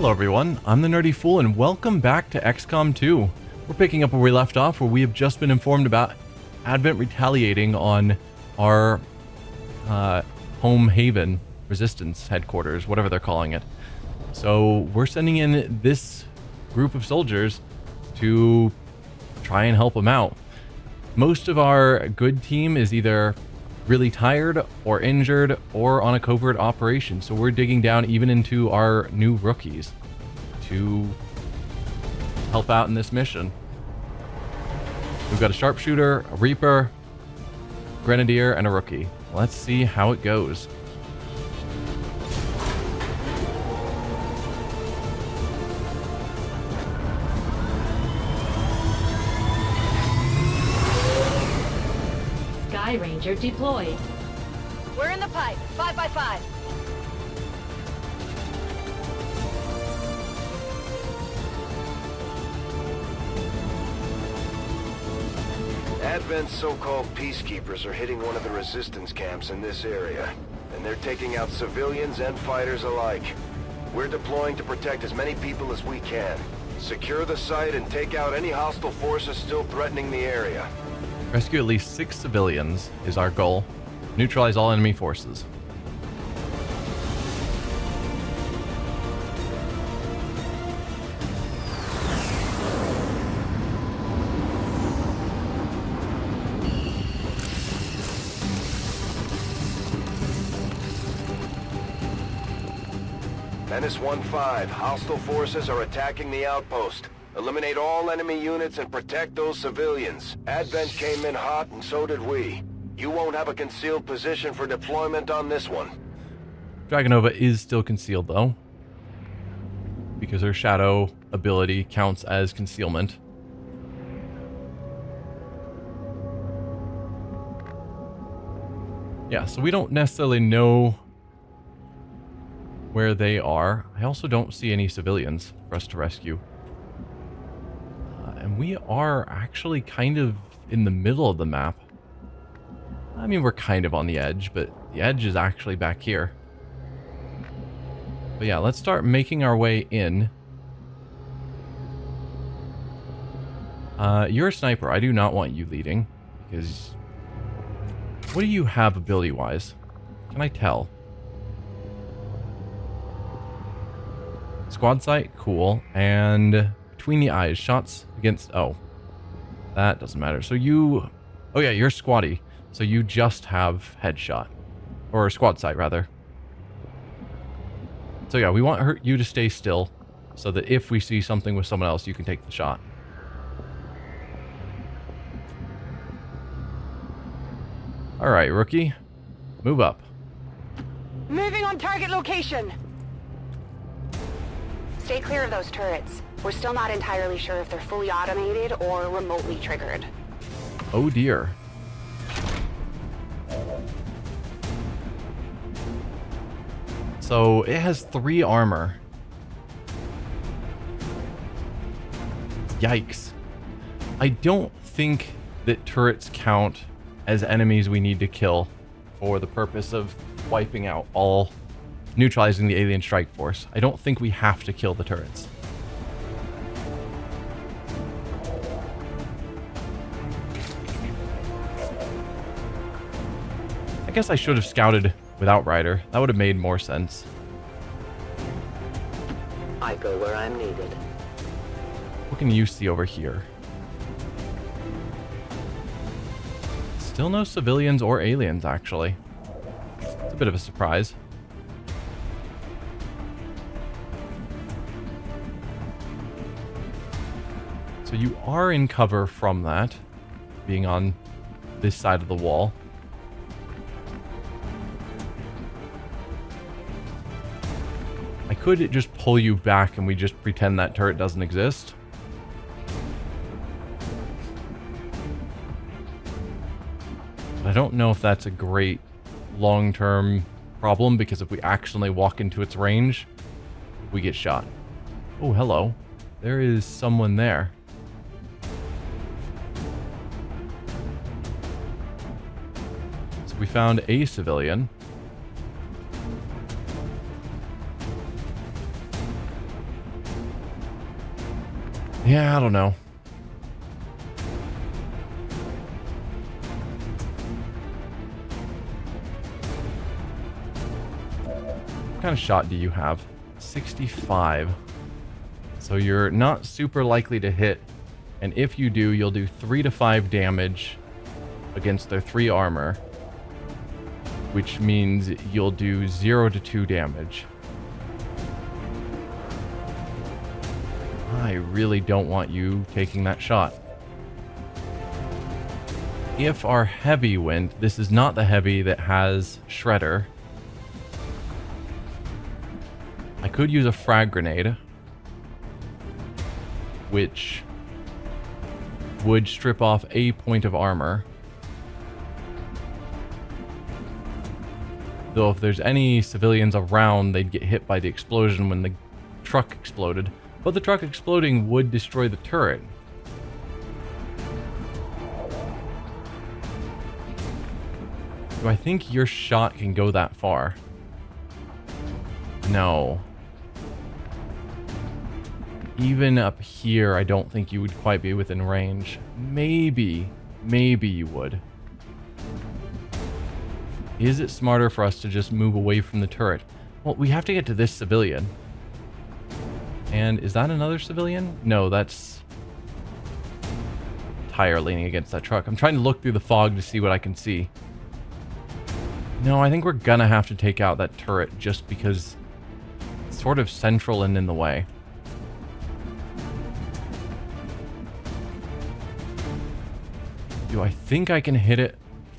Hello everyone, I'm the Nerdy Fool and welcome back to XCOM 2. We're picking up where we left off, where we have just been informed about Advent retaliating on our home haven, resistance headquarters, whatever they're calling it. So we're sending in this group of soldiers to try and help them out. Most of our good team is either really tired or injured or on a covert operation, so we're digging down even into our new rookies to help out in this mission. We've got a sharpshooter, a reaper, grenadier, and a rookie. Let's see how it goes. Sky Ranger deployed. We're in the pipe. 5 by 5. Advent's so-called peacekeepers are hitting one of the resistance camps in this area, and they're taking out civilians and fighters alike. We're deploying to protect as many people as we can. Secure the site and take out any hostile forces still threatening the area. Rescue at least 6 civilians is our goal. Neutralize all enemy forces. Menace 1-5, hostile forces are attacking the outpost. Eliminate all enemy units and protect those civilians. Advent came in hot and so did we. You won't have a concealed position for deployment on this one. Dragonova is still concealed though, because her shadow ability counts as concealment. Yeah, so we don't necessarily know where they are. I also don't see any civilians for us to rescue. And we are actually kind of in the middle of the map. I mean, we're kind of on the edge, but the edge is actually back here. But yeah, let's start making our way in. You're a sniper. I do not want you leading, because... What do you have ability-wise? Can I tell? Squad sight, cool. And between the eyes, shots against... Oh, that doesn't matter. So you... Oh yeah, you're squatty. So you just have headshot. Or squad sight, rather. So yeah, we want you to stay still, so that if we see something with someone else, you can take the shot. Alright, rookie. Move up. Moving on target location. Stay clear of those turrets. We're still not entirely sure if they're fully automated or remotely triggered. Oh dear. So it has 3 armor. Yikes. I don't think that turrets count as enemies we need to kill for the purpose of wiping out all, neutralizing the alien strike force. I don't think we have to kill the turrets. I guess I should have scouted without Ryder. That would have made more sense. I go where I'm needed. What can you see over here? Still no civilians or aliens, actually. It's a bit of a surprise. So you are in cover from that, being on this side of the wall. I could just pull you back and we just pretend that turret doesn't exist. I don't know if that's a great long-term problem, because if we accidentally walk into its range, we get shot. Oh, hello. There is someone there. So we found a civilian. Yeah, I don't know. What kind of shot do you have? 65. So you're not super likely to hit. And if you do, you'll do 3 to 5 damage against their 3 armor. Which means you'll do 0 to 2 damage. I really don't want you taking that shot. If our heavy went, this is not the heavy that has Shredder. I could use a frag grenade, which would strip off a point of armor. Though if there's any civilians around, they'd get hit by the explosion when the truck exploded. But the truck exploding would destroy the turret. Do I think your shot can go that far? No. Even up here, I don't think you would quite be within range. Maybe you would. Is it smarter for us to just move away from the turret? Well, we have to get to this civilian. And is that another civilian? No, that's tire leaning against that truck. I'm trying to look through the fog to see what I can see. No, I think we're gonna have to take out that turret just because it's sort of central and in the way. Do I think I can hit it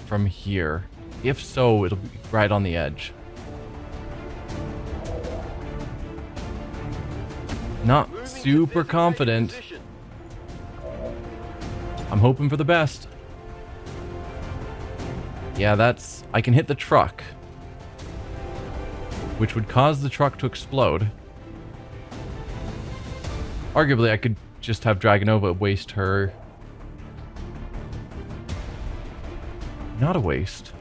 from here? If so, it'll be right on the edge. Not super confident. I'm hoping for the best. Yeah, that's... I can hit the truck, which would cause the truck to explode. Arguably, I could just have Dragonova waste her. Not a waste.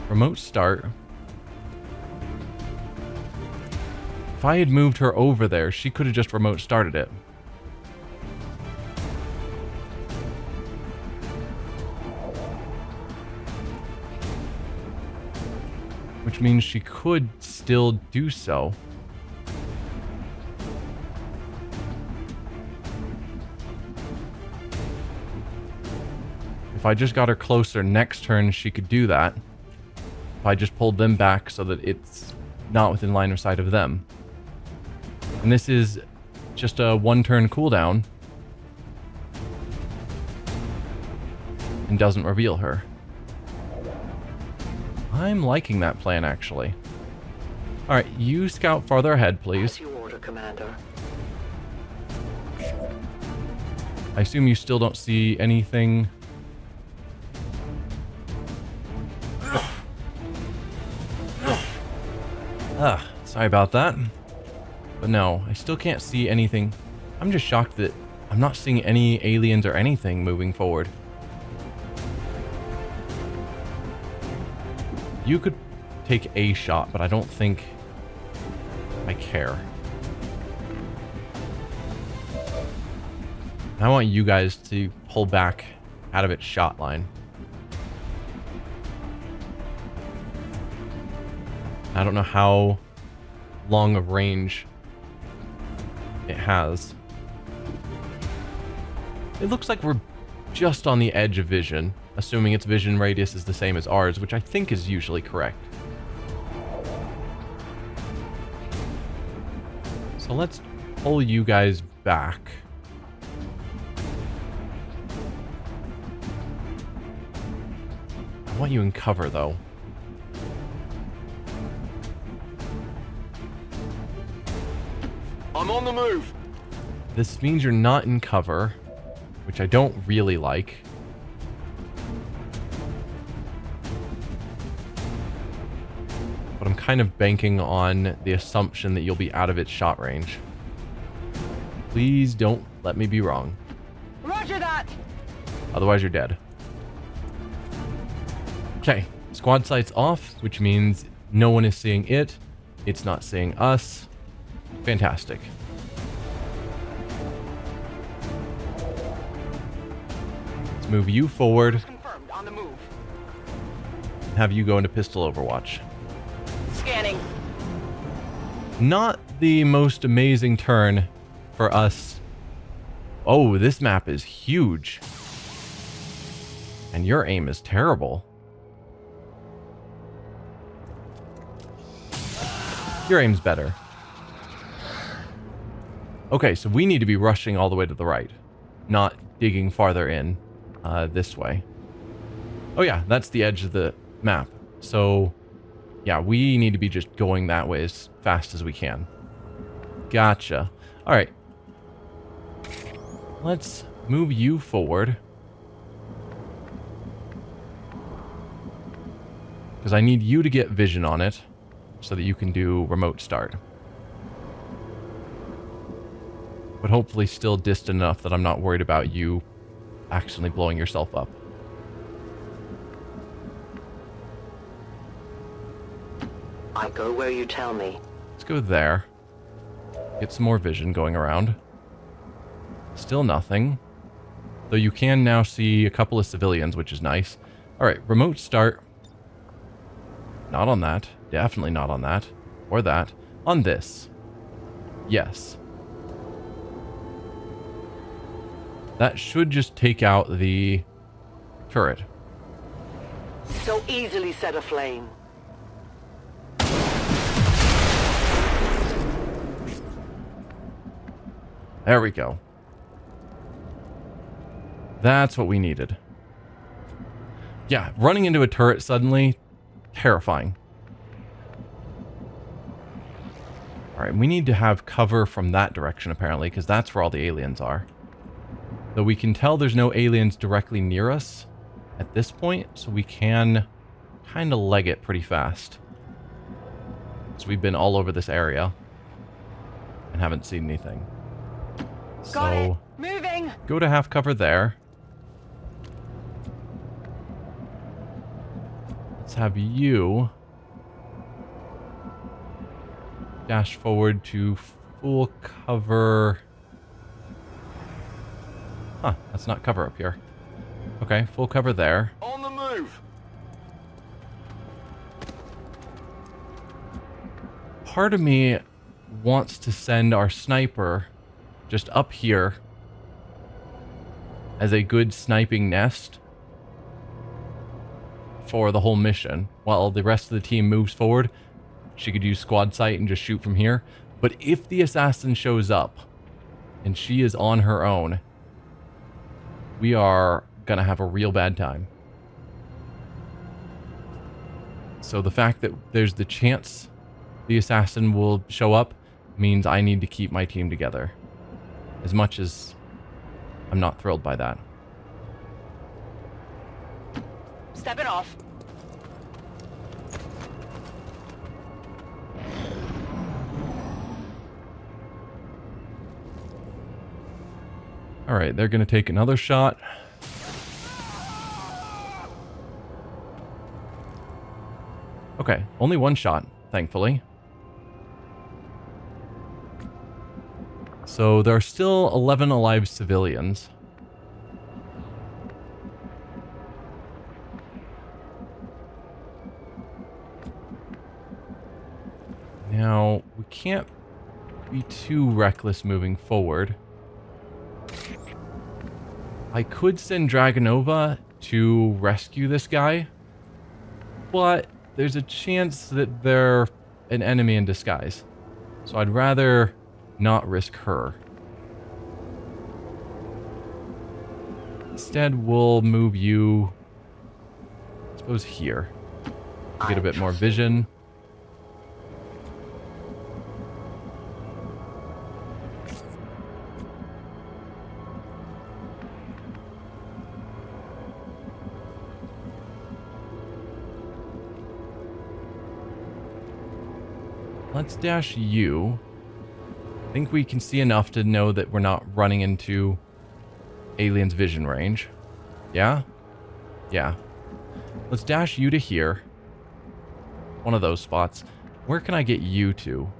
Remote start. If I had moved her over there, she could have just remote started it. Which means she could still do so. If I just got her closer next turn, she could do that. If I just pulled them back so that it's not within line of sight of them. And this is just a 1-turn cooldown. And doesn't reveal her. I'm liking that plan, actually. Alright, you scout farther ahead, please. As you order, Commander. I assume you still don't see anything. Sorry about that. But no, I still can't see anything. I'm just shocked that I'm not seeing any aliens or anything moving forward. You could take a shot, but I don't think I care. I want you guys to pull back out of its shot line. I don't know how long of range it has. It looks like we're just on the edge of vision, assuming its vision radius is the same as ours, which I think is usually correct. So let's pull you guys back. I want you in cover, though. I'm on the move. This means you're not in cover, which I don't really like. But I'm kind of banking on the assumption that you'll be out of its shot range. Please don't let me be wrong. Roger that! Otherwise, you're dead. Okay, squad sight's off, which means no one is seeing it. It's not seeing us. Fantastic. Let's move you forward. Confirmed. On the move. Have you go into pistol overwatch. Scanning. Not the most amazing turn for us. Oh, this map is huge. And your aim is terrible. Your aim's better. Okay, so we need to be rushing all the way to the right, not digging farther in this way. Oh yeah, that's the edge of the map. So yeah, we need to be just going that way as fast as we can. Gotcha. All right. Let's move you forward. Because I need you to get vision on it so that you can do remote start. But hopefully still distant enough that I'm not worried about you accidentally blowing yourself up. I go where you tell me. Let's go there. Get some more vision going around. Still nothing. Though you can now see a couple of civilians, which is nice. Alright, remote start. Not on that. Definitely not on that. Or that. On this. Yes. That should just take out the turret. So easily set aflame. There we go. That's what we needed. Yeah, running into a turret suddenly, terrifying. Alright, we need to have cover from that direction apparently, because that's where all the aliens are. Though we can tell there's no aliens directly near us at this point, so we can kind of leg it pretty fast. So we've been all over this area and haven't seen anything. Got it. So Moving. go to half cover there. Let's have you dash forward to full cover. Huh, that's not cover up here. Okay, full cover there. On the move! Part of me wants to send our sniper just up here as a good sniping nest for the whole mission while the rest of the team moves forward. She could use squad sight and just shoot from here. But if the assassin shows up and she is on her own, we are gonna have a real bad time. So the fact that there's the chance the assassin will show up means I need to keep my team together. As much as I'm not thrilled by that. Stepping off. All right, they're going to take another shot. Okay, only one shot, thankfully. So there are still 11 alive civilians. Now, we can't be too reckless moving forward. I could send Dragonova to rescue this guy, but there's a chance that they're an enemy in disguise. So I'd rather not risk her. Instead, we'll move you, I suppose, here. Get a bit more vision. Let's dash you. I think we can see enough to know that we're not running into aliens' vision range. Yeah? Yeah. Let's dash you to here. One of those spots. Where can I get you to?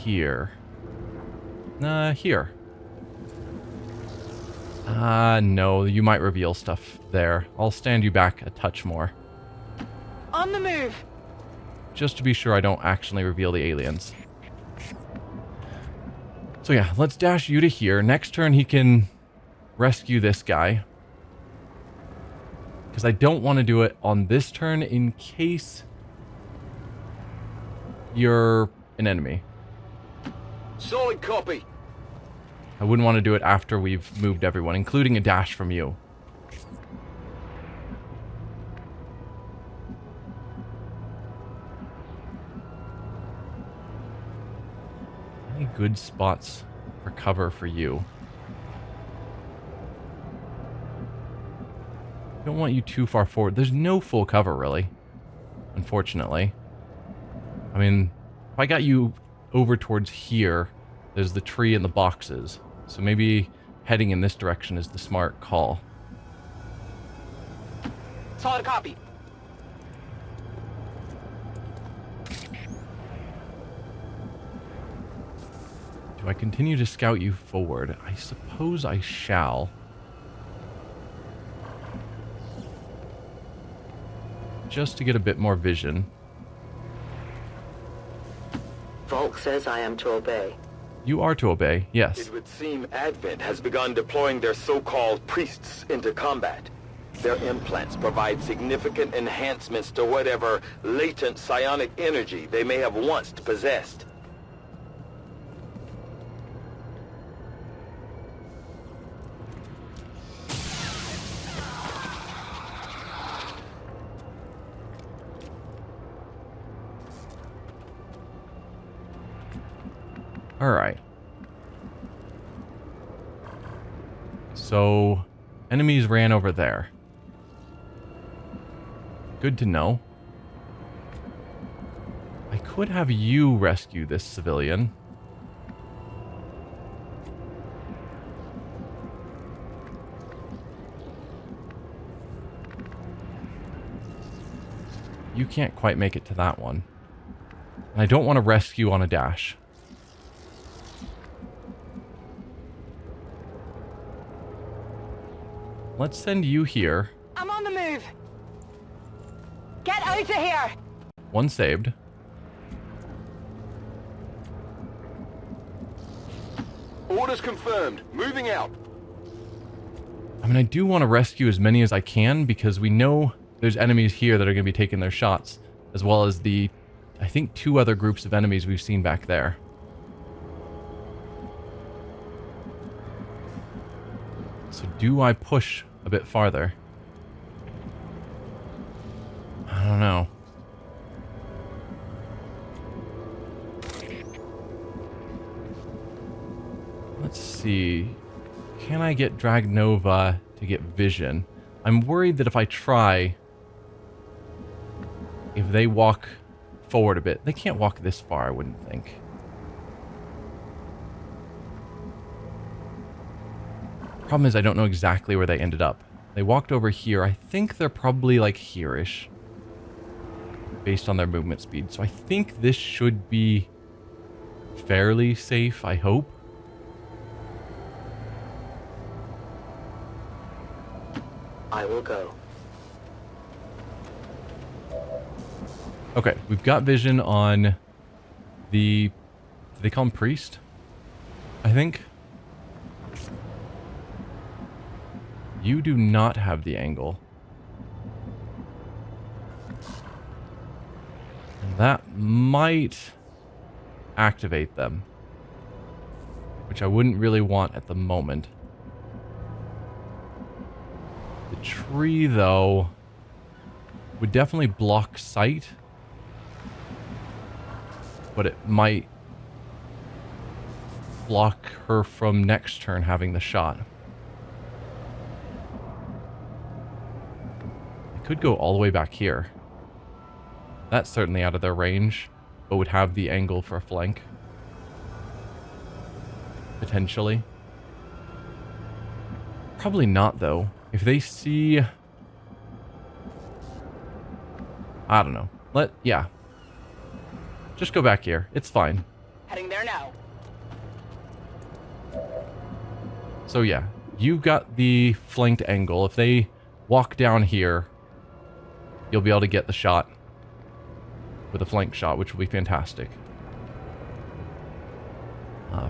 here. Here. No, you might reveal stuff there. I'll stand you back a touch more. On the move. Just to be sure I don't actually reveal the aliens. So yeah, let's dash you to here. Next turn he can rescue this guy. Because I don't want to do it on this turn in case you're an enemy. Solid copy. I wouldn't want to do it after we've moved everyone, including a dash from you. Any good spots for cover for you? Don't want you too far forward. There's no full cover, really. Unfortunately. I mean, if I got you over towards here, there's the tree and the boxes. So maybe heading in this direction is the smart call. Solid copy. Do I continue to scout you forward? I suppose I shall. Just to get a bit more vision. Volk says I am to obey. You are to obey, yes. It would seem Advent has begun deploying their so-called priests into combat. Their implants provide significant enhancements to whatever latent psionic energy they may have once possessed. Alright. So, enemies ran over there. Good to know. I could have you rescue this civilian. You can't quite make it to that one. And I don't want to rescue on a dash. Let's send you here. I'm on the move. Get out of here. One saved. Orders confirmed. Moving out. I mean, I do want to rescue as many as I can because we know there's enemies here that are going to be taking their shots, as well as the, I think, 2 other groups of enemies we've seen back there. So do I push a bit farther? I don't know. Let's see. Can I get Dragnova to get vision? I'm worried that if I try, if they walk forward a bit, they can't walk this far, I wouldn't think. Problem is I don't know exactly where they ended up. They walked over here. I think they're probably like here-ish, based on their movement speed. So I think this should be fairly safe, I hope. I will go. Okay, we've got vision on the... Do they call him priest? I think. You do not have the angle. And that might activate them, which I wouldn't really want at the moment. The tree, though, would definitely block sight, but it might block her from next turn having the shot. Could go all the way back here. That's certainly out of their range, but would have the angle for a flank. Potentially. Probably not, though. If they see... I don't know. Yeah. Just go back here. It's fine. Heading there now. So yeah, you got the flanked angle. If they walk down here, you'll be able to get the shot with a flank shot, which will be fantastic.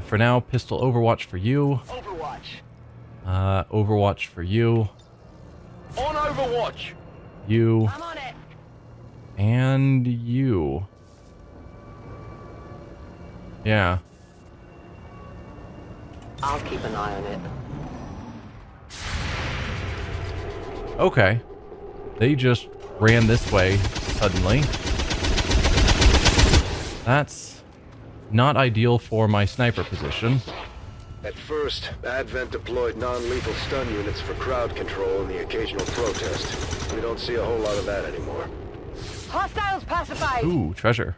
For now, pistol Overwatch for you. Overwatch. Overwatch for you. On Overwatch. You. I'm on it. And you. Yeah. I'll keep an eye on it. Okay. They just ran this way suddenly. That's not ideal for my sniper position. At first, Advent deployed non-lethal stun units for crowd control and the occasional protest. We don't see a whole lot of that anymore. Hostiles pacified. Ooh, treasure.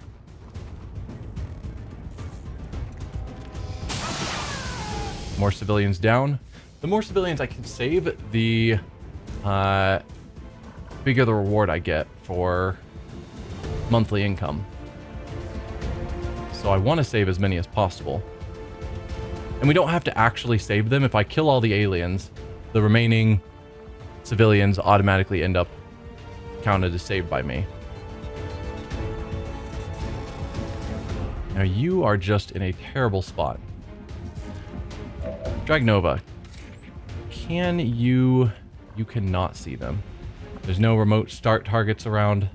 More civilians down. The more civilians I can save, the bigger the reward I get for monthly income. So I want to save as many as possible. And we don't have to actually save them. If I kill all the aliens, the remaining civilians automatically end up counted as saved by me. Now you are just in a terrible spot. Dragnova, can you... You cannot see them. There's no remote start targets around.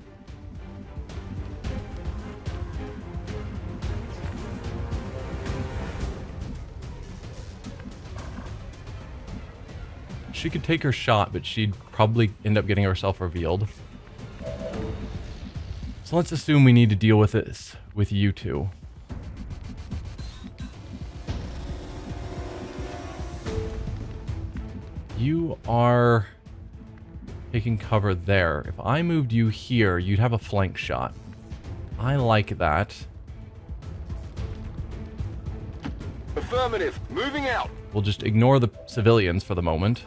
She could take her shot, but she'd probably end up getting herself revealed. So let's assume we need to deal with this with you two. You are taking cover there. If I moved you here, you'd have a flank shot. I like that. Affirmative. Moving out. We'll just ignore the civilians for the moment.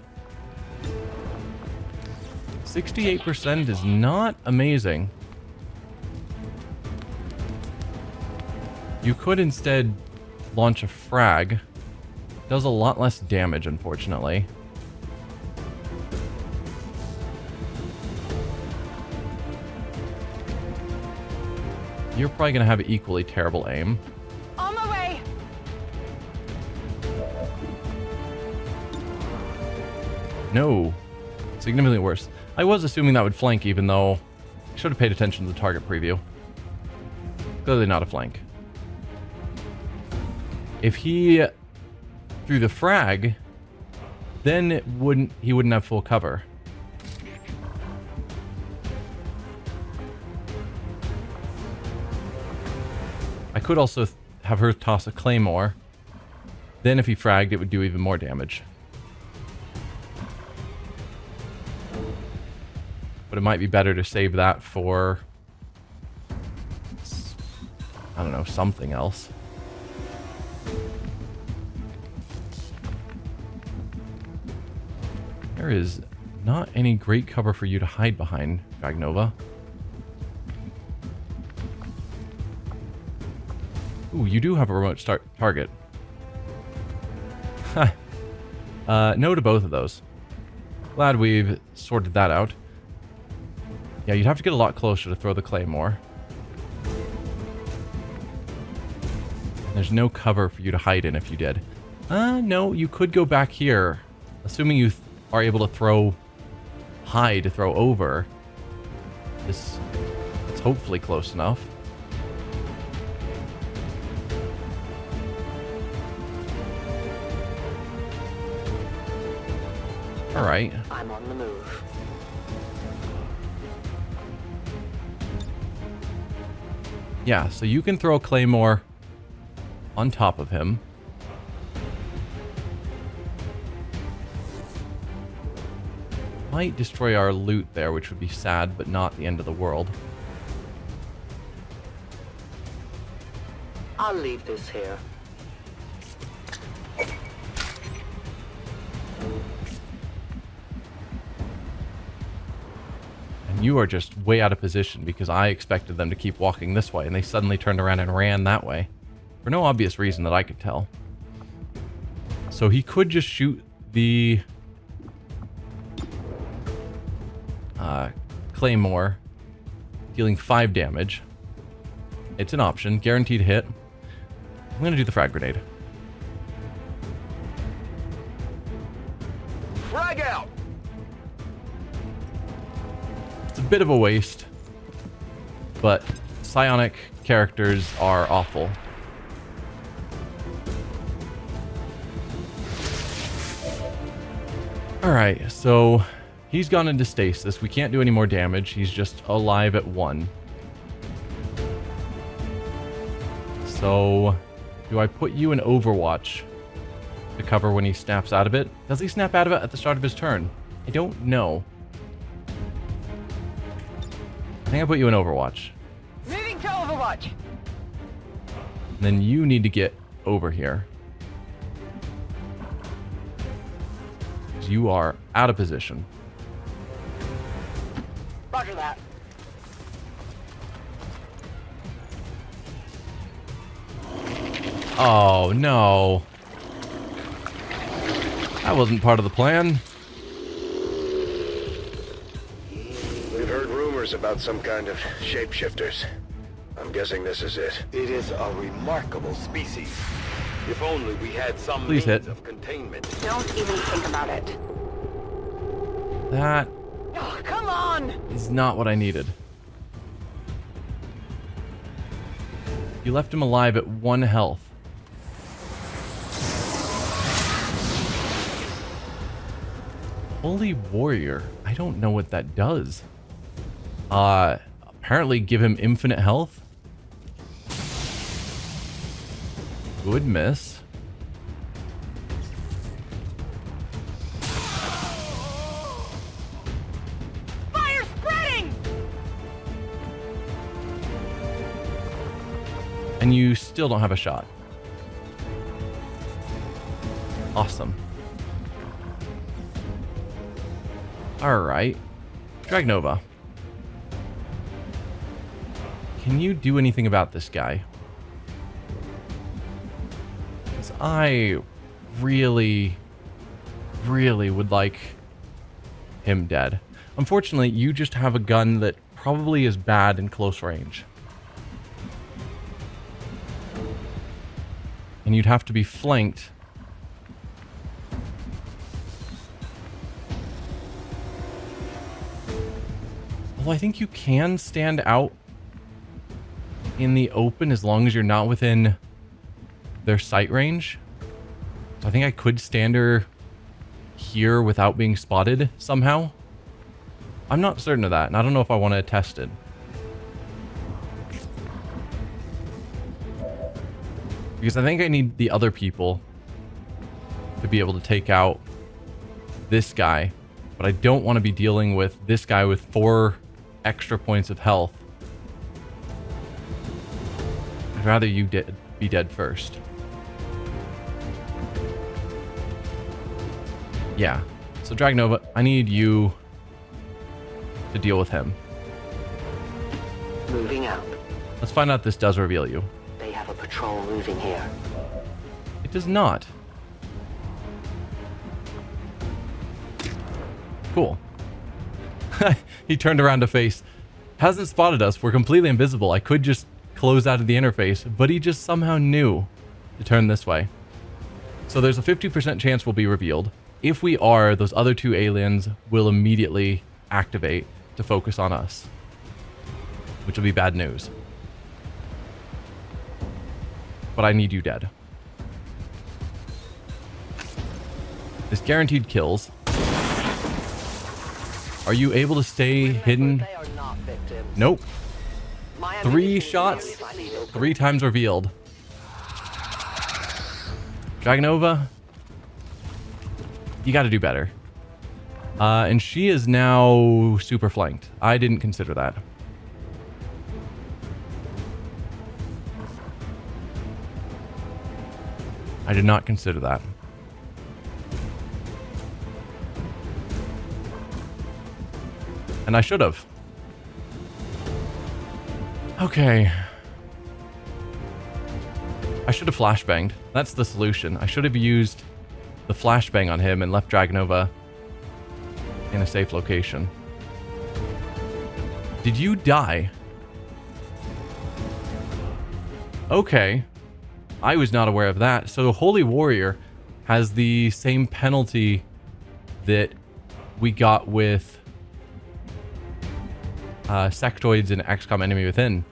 68% is not amazing. You could instead launch a frag. Does a lot less damage, unfortunately. You're probably going to have equally terrible aim. On my way. No. Significantly worse. I was assuming that would flank, even though I should have paid attention to the target preview. Clearly not a flank. If he threw the frag, then he wouldn't have full cover. I could also have her toss a claymore. Then if he fragged, it would do even more damage. But it might be better to save that for, I don't know, something else. There is not any great cover for you to hide behind, Dragnova. Ooh, you do have a remote start target. No to both of those. Glad we've sorted that out. Yeah, you'd have to get a lot closer to throw the claymore. There's no cover for you to hide in if you did. No, you could go back here. Assuming you are able to throw high to throw over. It's hopefully close enough. All right. I'm on the move. Yeah, so you can throw a claymore on top of him. Might destroy our loot there, which would be sad, but not the end of the world. I'll leave this here. And you are just way out of position because I expected them to keep walking this way, and they suddenly turned around and ran that way. For no obvious reason that I could tell. So he could just shoot the Claymore, dealing 5 damage. It's an option. Guaranteed hit. I'm going to do the frag grenade. Frag out! It's a bit of a waste, but psionic characters are awful. Alright, so he's gone into stasis. We can't do any more damage. He's just alive at 1. So, do I put you in Overwatch to cover when he snaps out of it? Does he snap out of it at the start of his turn? I don't know. I think I put you in Overwatch. Moving to Overwatch. And then you need to get over here. You are out of position. Roger that. Oh, no. That wasn't part of the plan. We've heard rumors about some kind of shapeshifters. I'm guessing this is it. It is a remarkable species. If only we had some Please means hit. of containment. Don't even think about it. That Oh, come on! is not what I needed. You left him alive at 1 health. Holy Warrior. I don't know what that does. Apparently give him infinite health. Good miss. Fire spreading! And you still don't have a shot. Awesome. Alright. Dragnova. Can you do anything about this guy? Because I really would like him dead. Unfortunately, you just have a gun that probably is bad in close range. And you'd have to be flanked. Although I think you can stand out in the open as long as you're not within their sight range. So I think I could stand her here without being spotted somehow. I'm not certain of that, and I don't know if I want to test it. Because I think I need the other people to be able to take out this guy. But I don't want to be dealing with this guy with 4 extra points of health. I'd rather you be dead first. Yeah. So Dragnova, I need you to deal with him. Moving out. Let's find out if this does reveal you. They have a patrol moving here. It does not. Cool. He turned around to face. Hasn't spotted us. We're completely invisible. I could just close out of the interface, but he just somehow knew to turn this way. So there's a 50% chance we'll be revealed. If we are, those other 2 aliens will immediately activate to focus on us, which will be bad news. But I need you dead. This guaranteed kills. Are you able to stay hidden? They are not victims. Nope. My 3 ammunition shots, is lethal. 3 times revealed. Dragnova, you got to do better. And she is now super flanked. I didn't consider that. I did not consider that. And I should have. Okay. I should have flashbanged. That's the solution. I should have used the the flashbang on him and left Dragonova in a safe location. Did you die? Okay. I was not aware of that. So Holy Warrior has the same penalty that we got with sectoids in XCOM Enemy Within,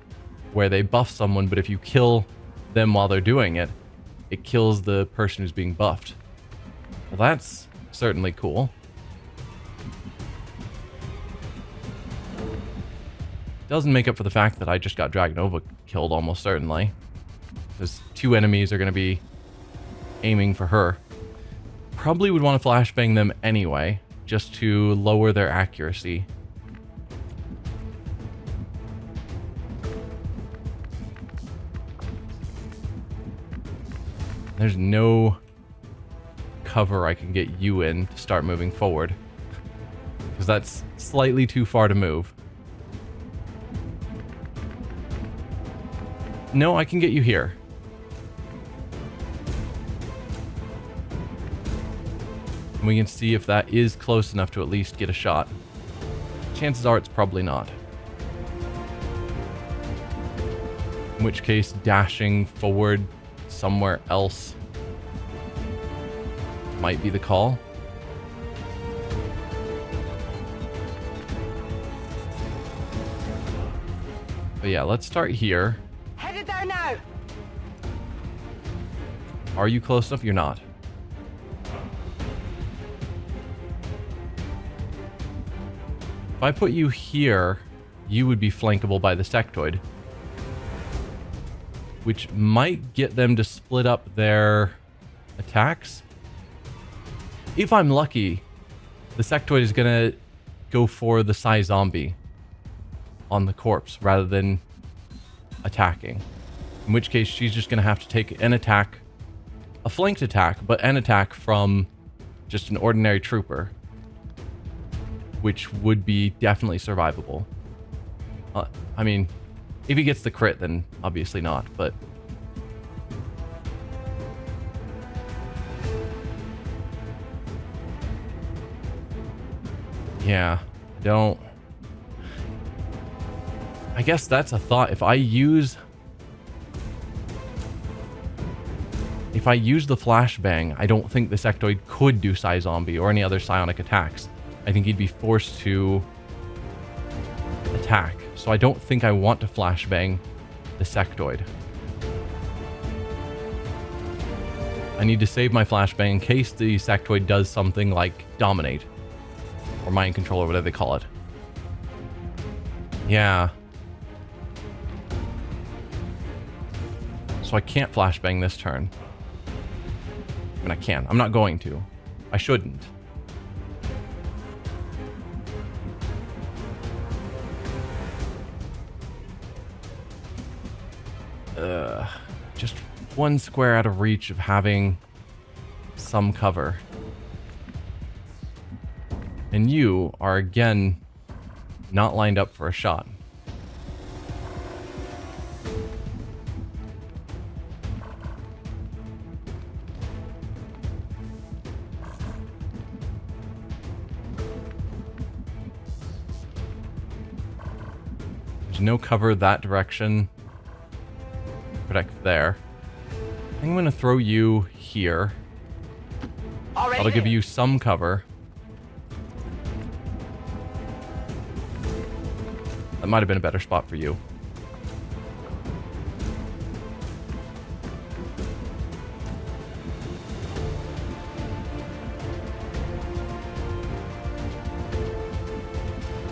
where they buff someone, but if you kill them while they're doing it, it kills the person who's being buffed. Well, that's certainly cool. Doesn't make up for the fact that I just got Dragonova killed almost certainly, because 2 enemies are going to be aiming for her. Probably would want to flashbang them anyway, just to lower their accuracy. There's no cover I can get you in to start moving forward, because that's slightly too far to move. No, I can get you here. And we can see if that is close enough to at least get a shot. Chances are it's probably not. In which case, dashing forward somewhere else might be the call. But yeah, let's start here. Headed there now. Are you close enough? You're not. If I put you here, you would be flankable by the sectoid, which might get them to split up their attacks. If I'm lucky, the sectoid is going to go for the Psy zombie on the corpse rather than attacking. In which case, she's just going to have to take an attack, a flanked attack, but an attack from just an ordinary trooper, which would be definitely survivable. I mean, if he gets the crit, then obviously not, but... yeah, I guess that's a thought. If I use the flashbang, I don't think the sectoid could do Psy Zombie or any other psionic attacks. I think he'd be forced to attack. So I don't think I want to flashbang the sectoid. I need to save my flashbang in case the sectoid does something like dominate or mind control or whatever they call it. Yeah. So I can't flashbang this turn. I mean, I can. I'm not going to. I shouldn't. Just one square out of reach of having some cover. And you are again not lined up for a shot. There's no cover that direction. Protect there. I think I'm going to throw you here. That'll give you some cover. That might have been a better spot for you.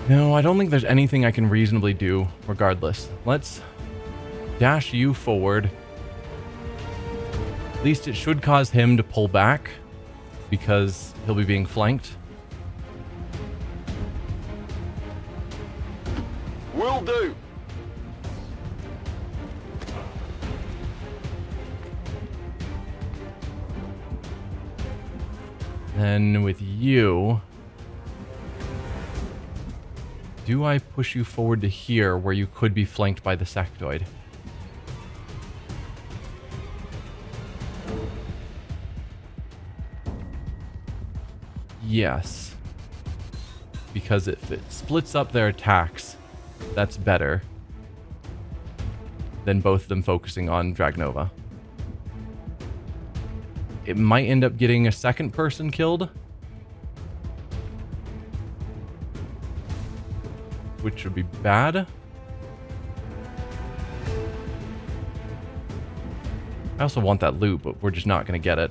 No, I don't think there's anything I can reasonably do regardless. Let's dash you forward. At least it should cause him to pull back because he'll be being flanked. Will do. Then with you, do I push you forward to here where you could be flanked by the sectoid? Yes. Because if it splits up their attacks, that's better than both of them focusing on Dragnova. It might end up getting a second person killed, which would be bad. I also want that loot, but we're just not going to get it.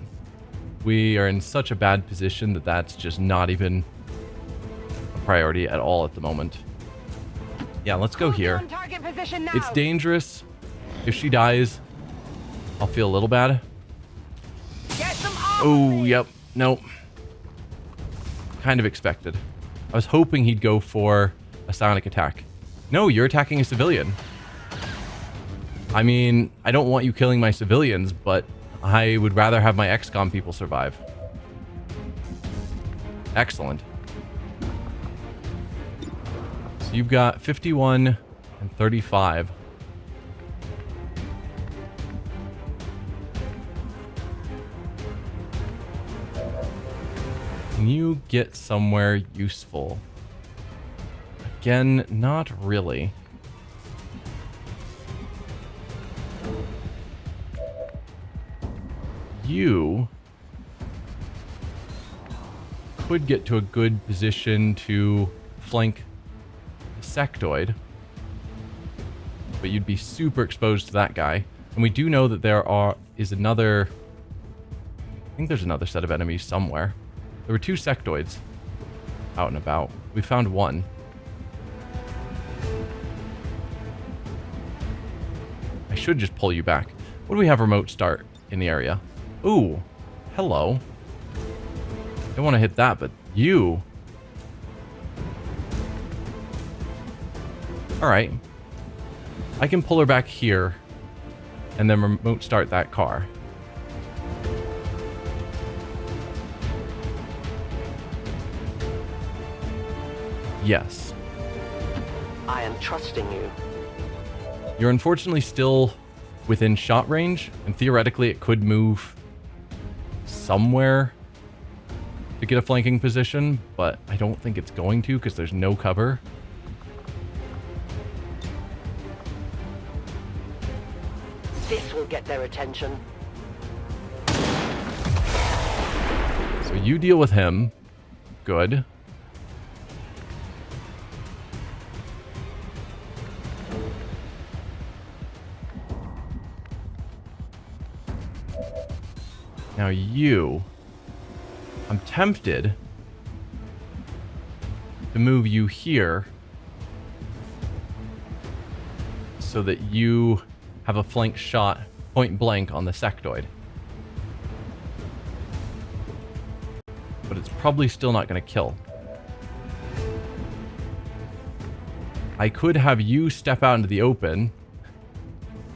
We are in such a bad position that that's just not even a priority at all at the moment. Yeah, let's go here. Target position now. It's dangerous. If she dies, I'll feel a little bad. Get them off Oh, yep. Nope. Kind of expected. I was hoping he'd go for a psionic attack. No, you're attacking a civilian. I mean, I don't want you killing my civilians, but I would rather have my XCOM people survive. Excellent. So you've got 51 and 35. Can you get somewhere useful? Again, not really. You could get to a good position to flank the sectoid, but you'd be super exposed to that guy. And we do know that there is another... I think there's another set of enemies somewhere. There were 2 sectoids out and about. We found one. I should just pull you back. What do we have remote start in the area? Ooh, hello. Don't want to hit that, but you. All right. I can pull her back here and then remote start that car. Yes. I am trusting you. You're unfortunately still within shot range, and theoretically it could move somewhere to get a flanking position, but I don't think it's going to because there's no cover. This will get their attention. So you deal with him. Good. Now you, I'm tempted to move you here so that you have a flank shot point blank on the sectoid. But it's probably still not going to kill. I could have you step out into the open.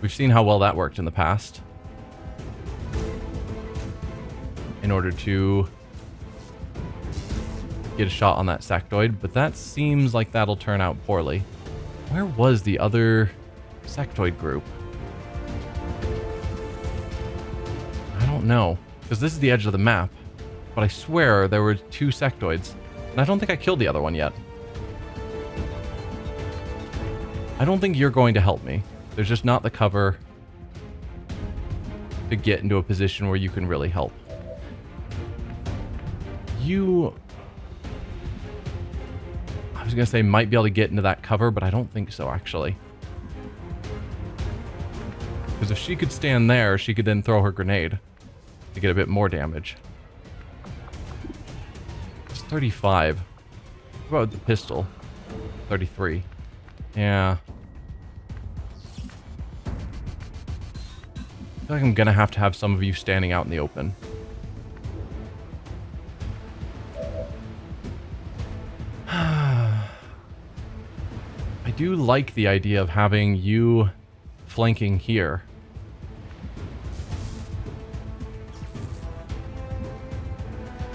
We've seen how well that worked in the past. In order to get a shot on that sectoid, but that seems like that'll turn out poorly. Where was the other sectoid group? I don't know, because this is the edge of the map, but I swear there were 2 sectoids, and I don't think I killed the other one yet. I don't think you're going to help me. There's just not the cover to get into a position where you can really help. You... I was going to say might be able to get into that cover, but I don't think so, actually. Because if she could stand there, she could then throw her grenade to get a bit more damage. It's 35. What about the pistol? 33. Yeah. I feel like I'm going to have some of you standing out in the open. I do like the idea of having you flanking here.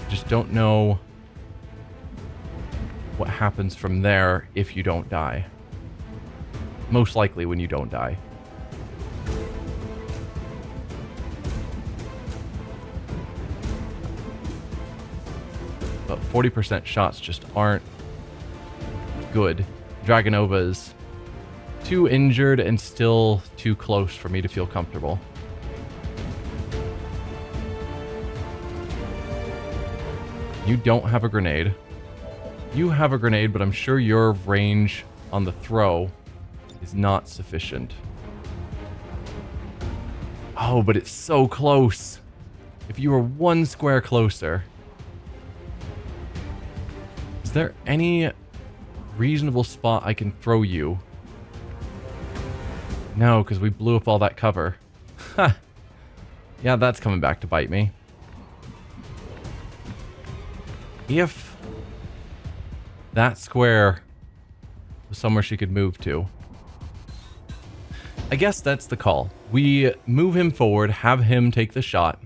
Just don't know what happens from there if you don't die. Most likely when you don't die. But 40% shots just aren't good. Dragonova is too injured and still too close for me to feel comfortable. You don't have a grenade. You have a grenade, but I'm sure your range on the throw is not sufficient. Oh, but it's so close. If you were one square closer. Is there any reasonable spot I can throw you? No, because we blew up all that cover. Ha! Yeah, that's coming back to bite me. If that square was somewhere she could move to. I guess that's the call. We move him forward, have him take the shot.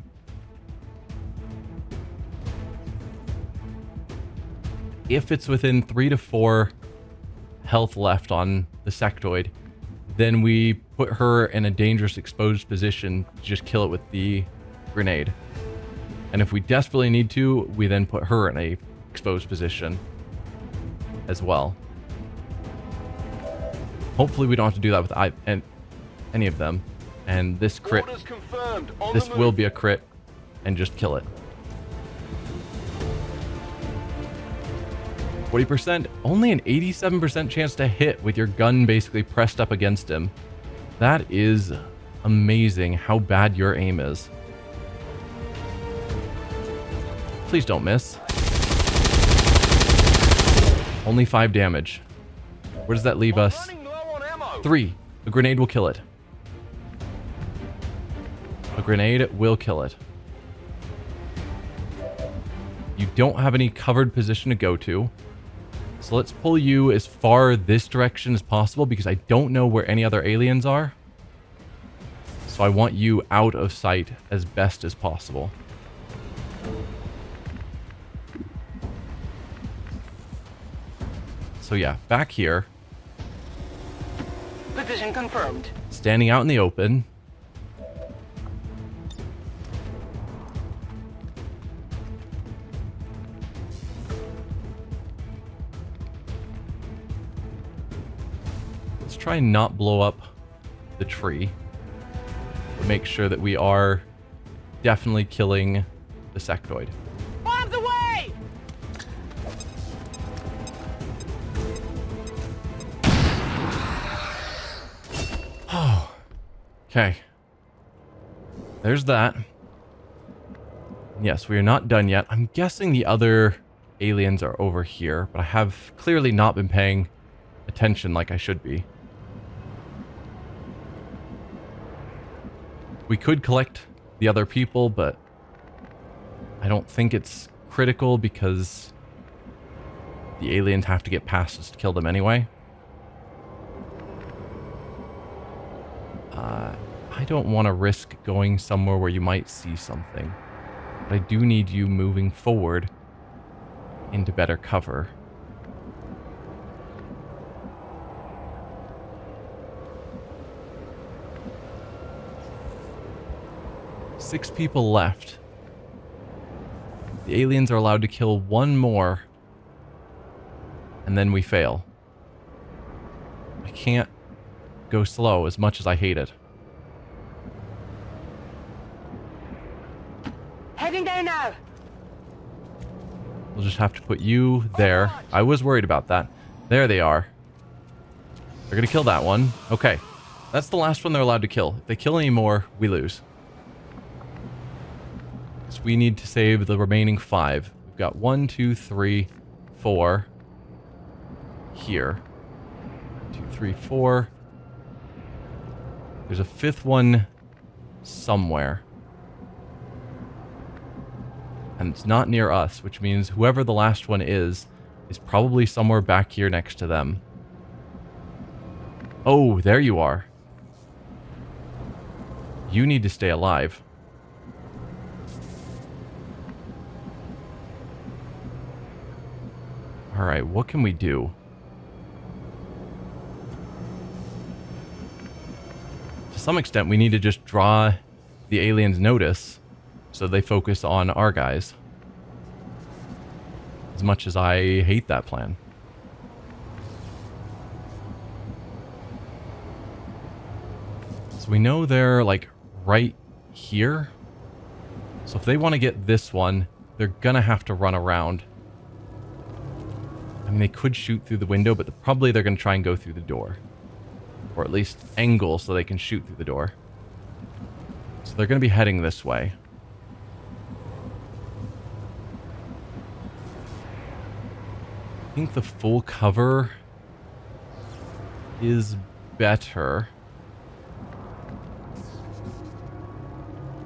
If it's within 3 to 4 health left on the sectoid, then we put her in a dangerous exposed position to just kill it with the grenade. And if we desperately need to, we then put her in a exposed position as well. Hopefully we don't have to do that with any of them. And this crit, this will be a crit, and just kill it. 40%, only an 87% chance to hit with your gun basically pressed up against him. That is amazing how bad your aim is. Please don't miss. Only 5 damage. Where does that leave us? 3. A grenade will kill it. A grenade will kill it. You don't have any covered position to go to. So let's pull you as far this direction as possible because I don't know where any other aliens are. So I want you out of sight as best as possible. So yeah, back here. Position confirmed. Standing out in the open. Let's try and not blow up the tree. Make sure that we are definitely killing the sectoid. Bombs away! Oh, okay. There's that. Yes, we are not done yet. I'm guessing the other aliens are over here, but I have clearly not been paying attention like I should be. We could collect the other people, but I don't think it's critical because the aliens have to get past us to kill them anyway. I don't want to risk going somewhere where you might see something. But I do need you moving forward into better cover. Six people left. The aliens are allowed to kill one more, and then we fail. I can't go slow as much as I hate it. Heading there now. We'll just have to put you there. I was worried about that. There they are. They're gonna kill that one. Okay. That's the last one they're allowed to kill. If they kill any more, we lose. So we need to save the remaining 5. We've got 1, 2, 3, 4 here. 2, 3, 4. There's a 5th one somewhere. And it's not near us, which means whoever the last one is probably somewhere back here next to them. Oh, there you are. You need to stay alive. Alright, what can we do? To some extent, we need to just draw the aliens' notice so they focus on our guys. As much as I hate that plan. So we know they're like right here. So if they want to get this one, they're gonna have to run around. I mean, they could shoot through the window, but probably they're gonna try and go through the door. Or at least angle so they can shoot through the door. So they're gonna be heading this way. I think the full cover is better.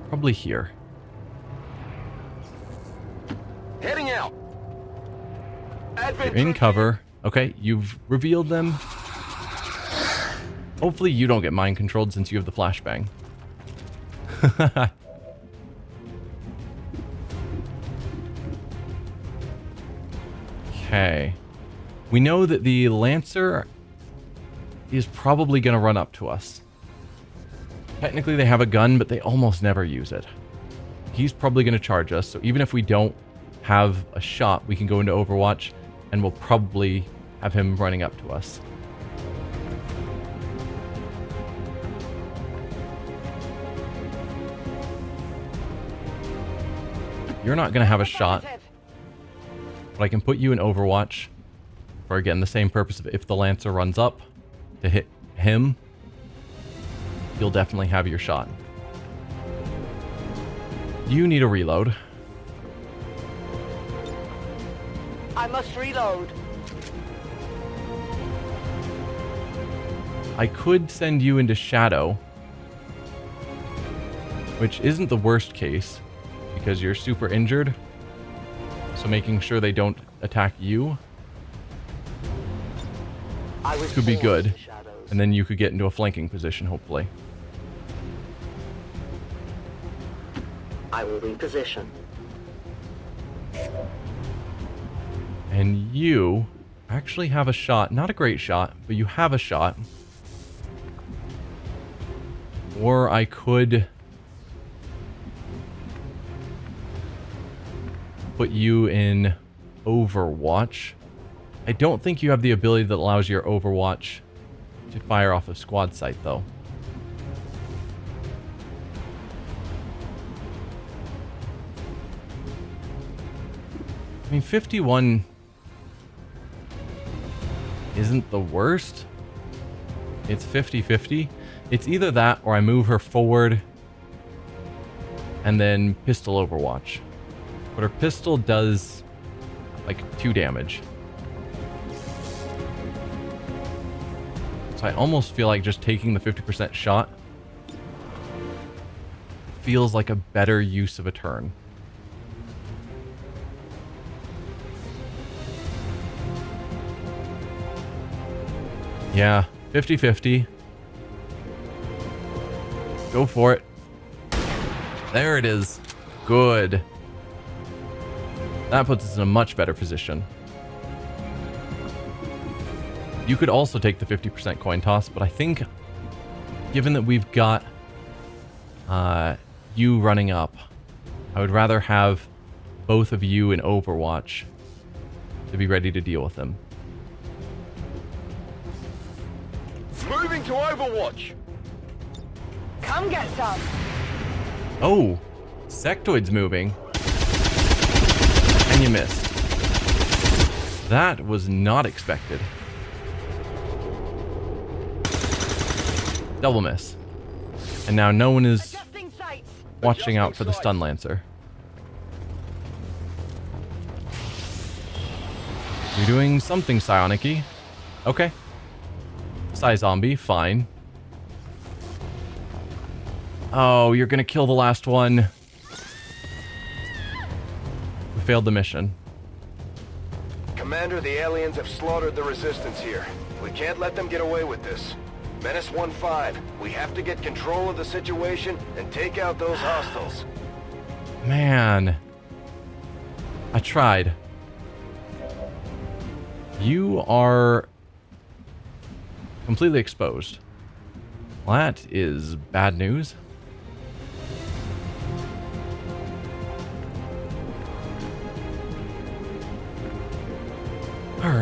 Probably here. Heading out. You're in cover. Okay, you've revealed them. Hopefully you don't get mind controlled since you have the flashbang. Okay. We know that the Lancer is probably going to run up to us. Technically they have a gun, but they almost never use it. He's probably going to charge us, so even if we don't have a shot, we can go into Overwatch, and we'll probably have him running up to us. You're not going to have a shot, but I can put you in Overwatch for, again, the same purpose of if the Lancer runs up to hit him, you'll definitely have your shot. You need a reload. I must reload. I could send you into Shadow, which isn't the worst case because you're super injured. So making sure they don't attack you could be good. And then you could get into a flanking position, hopefully. I will reposition. And you actually have a shot. Not a great shot, but you have a shot. Or I could put you in Overwatch. I don't think you have the ability that allows your Overwatch to fire off of squad sight, though. I mean, 51 isn't the worst. It's 50-50. It's either that or I move her forward and then pistol Overwatch. But her pistol does like 2 damage. So I almost feel like just taking the 50% shot feels like a better use of a turn. Yeah, 50-50. Go for it. There it is. Good. That puts us in a much better position. You could also take the 50% coin toss, but I think given that we've got you running up, I would rather have both of you in Overwatch to be ready to deal with them. Moving to Overwatch. Come get some. Oh, Sectoid's moving. And you missed. That was not expected. Double miss. And now no one is Adjusting sights. watching out for the stun lancer. You're doing something psionic-y. Okay. Psi zombie, fine. Oh, you're gonna kill the last one. We failed the mission. Commander, the aliens have slaughtered the resistance here. We can't let them get away with this. Menace 1-5, we have to get control of the situation and take out those hostiles. Man. I tried. You are completely exposed. Well, that is bad news.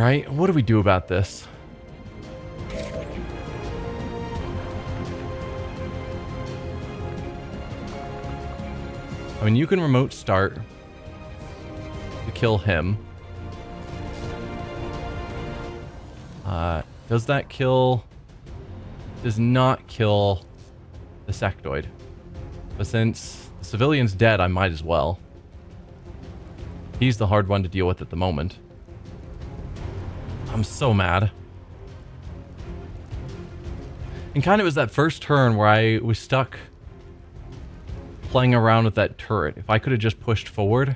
Alright, what do we do about this? I mean, you can remote start to kill him. Does that kill... Does not kill the sectoid. But since the civilian's dead, I might as well. He's the hard one to deal with at the moment. I'm so mad. And kind of was that first turn where I was stuck playing around with that turret. If I could have just pushed forward,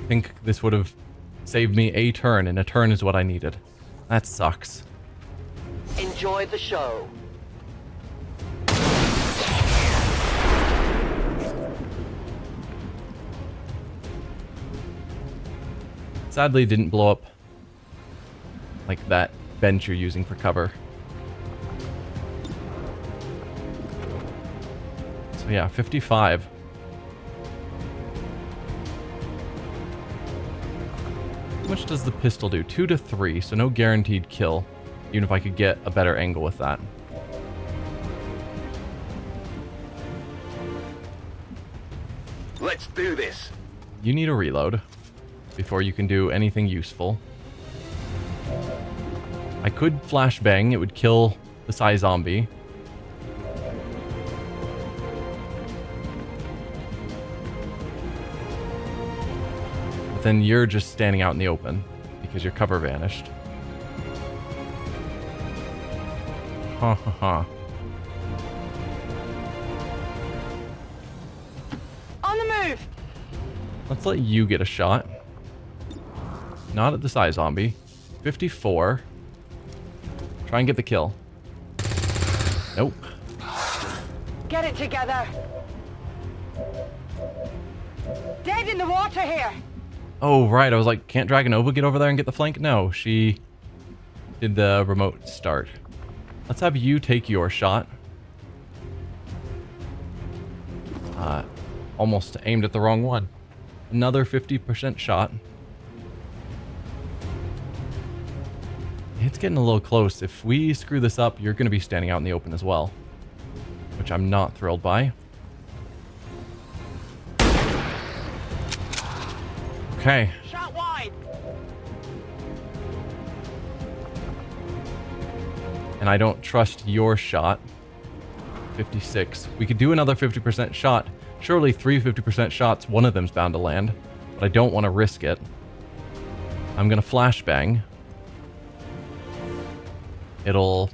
I think this would have saved me a turn, and a turn is what I needed. That sucks. Enjoy the show. Sadly, it didn't blow up like that bench you're using for cover. So yeah, 55. How much does the pistol do? 2 to 3, so no guaranteed kill, even if I could get a better angle with that. Let's do this. You need a reload before you can do anything useful. I could flashbang, it would kill the Psy zombie. But then you're just standing out in the open because your cover vanished. Ha ha ha. On the move! Let's let you get a shot. Not at the Psy zombie. 54. Try and get the kill. Nope. Get it together! Dead in the water here! Oh, right. I was like, can't Dragonova get over there and get the flank? No, she did the remote start. Let's have you take your shot. Almost aimed at the wrong one. Another 50% shot. It's getting a little close. If we screw this up, you're going to be standing out in the open as well, which I'm not thrilled by. Okay. Shot wide! And I don't trust your shot. 56. We could do another 50% shot. Surely 3 50% shots, one of them's bound to land. But I don't want to risk it. I'm going to flashbang. It'll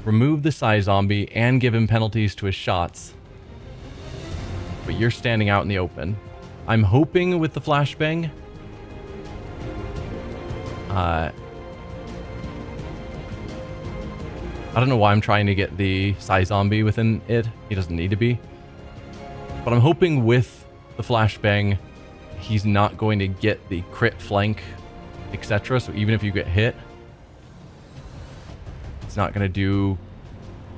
remove the Psy zombie and give him penalties to his shots. But you're standing out in the open. I'm hoping with the flashbang. I don't know why I'm trying to get the Psy zombie within it. He doesn't need to be. But I'm hoping with the flashbang, he's not going to get the crit flank, etc. So even if you get hit, it's not going to do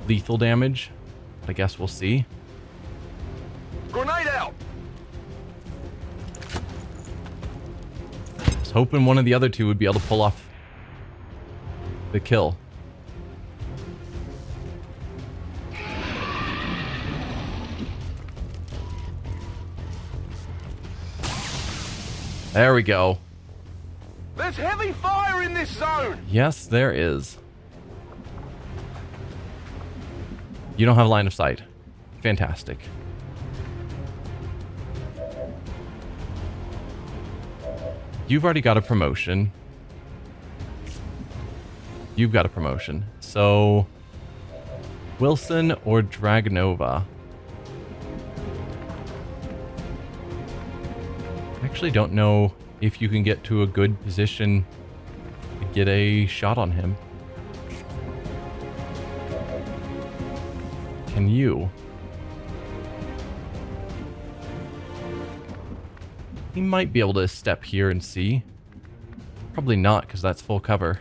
lethal damage. But I guess we'll see. Grenade out. I was hoping one of the other two would be able to pull off the kill. There we go. There's heavy fire in this zone. Yes, there is. You don't have line of sight. Fantastic. You've already got a promotion. You've got a promotion. So, Wilson or Dragonova? I actually don't know if you can get to a good position to get a shot on him. Can you? He might be able to step here and see. Probably not, because that's full cover.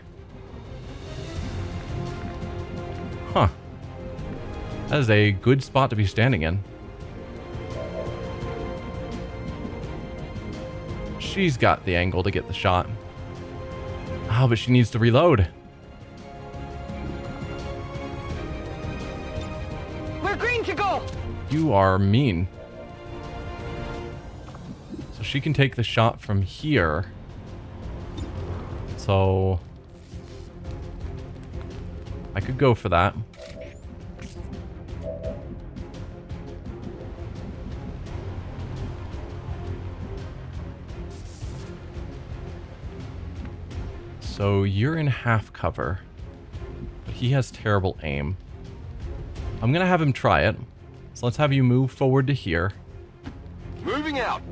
Huh. That is a good spot to be standing in. she's got the angle to get the shot. Oh, but she needs to reload. We're green to go. You are mean. So she can take the shot from here. So I could go for that. So you're in half cover, but he has terrible aim. I'm gonna have him try it. So let's have you move forward to here. Moving out.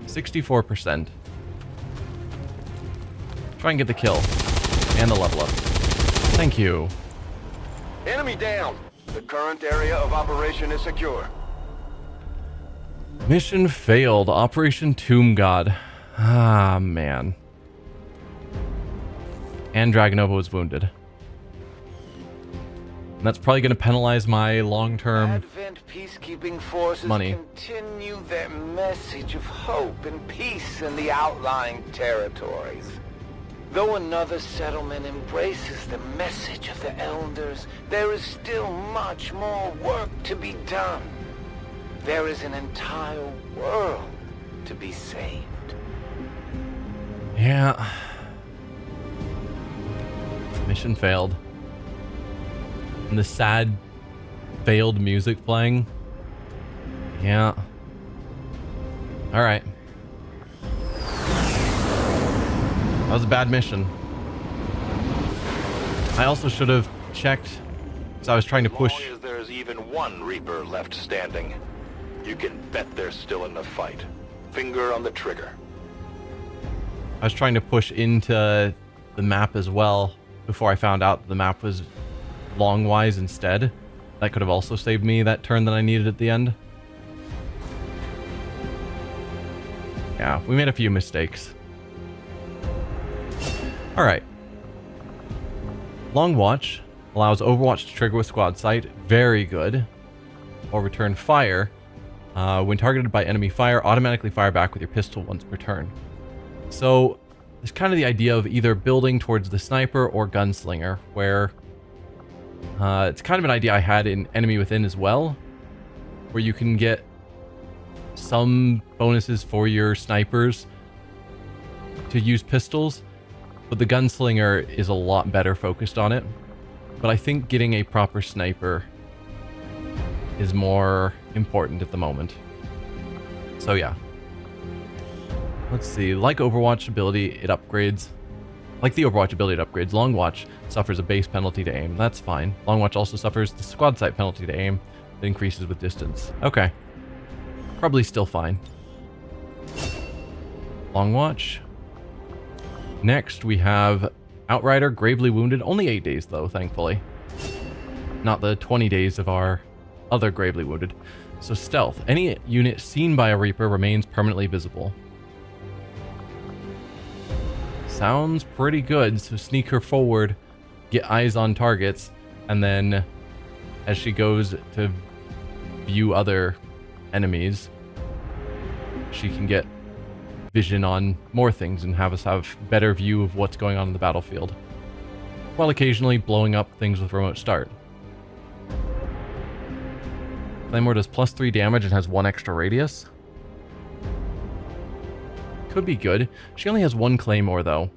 64%. Try and get the kill. And the level up. Thank you. Enemy down. The current area of operation is secure. Mission failed. Operation Tomb God. Ah, man. And Dragonova was wounded. And that's probably going to penalize my long-term Advent peacekeeping forces money. continue their message of hope and peace in the outlying territories. Though another settlement embraces the message of the elders, there is still much more work to be done. There is an entire world to be saved. Yeah. Mission failed. And the sad, failed music playing. Yeah. Alright. That was a bad mission. I also should have checked, because I was trying to push. As long as there's even one Reaper left standing, you can bet they're still in the fight. Finger on the trigger. I was trying to push into the map as well before I found out the map was longwise instead. That could have also saved me that turn that I needed at the end. Yeah, we made a few mistakes. Alright. Long Watch allows Overwatch to trigger with squad sight. Very good. Or return fire. When targeted by enemy fire, automatically fire back with your pistol once per turn. So, there's kind of the idea of either building towards the sniper or gunslinger, where it's kind of an idea I had in Enemy Within as well, where you can get some bonuses for your snipers to use pistols, but the gunslinger is a lot better focused on it. But I think getting a proper sniper is more important at the moment. So yeah. Let's see. Like Overwatch ability, it upgrades. Like the Overwatch ability, it upgrades. Long Watch suffers a base penalty to aim. That's fine. Long Watch also suffers the squad sight penalty to aim. That increases with distance. Okay. Probably still fine. Long Watch. Next, we have Outrider, Gravely Wounded. Only 8 days, though, thankfully. Not the 20 days of our other Gravely Wounded. So Stealth. Any unit seen by a Reaper remains permanently visible. Sounds pretty good. So sneak her forward, get eyes on targets, and then as she goes to view other enemies, she can get vision on more things and have us have better view of what's going on in the battlefield, while occasionally blowing up things with remote start. Claymore does +3 damage and has 1 extra radius. Could be good. She only has 1 Claymore though.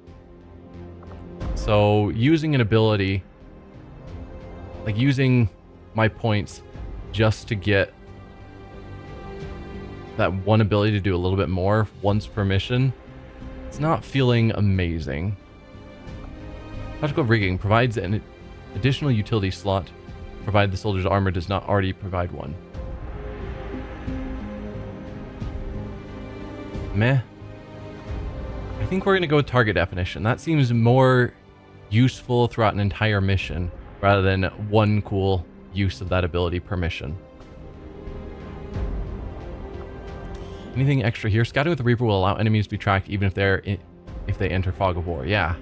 So using an ability, like using my points just to get that one ability to do a little bit more once per mission, it's not feeling amazing. Tactical rigging provides an additional utility slot, provided the soldier's armor does not already provide one. Meh. I think we're going to go with target definition. That seems more useful throughout an entire mission, rather than one cool use of that ability per mission. Anything extra here? Scouting with the Reaper will allow enemies to be tracked even if they enter Fog of War. Yeah.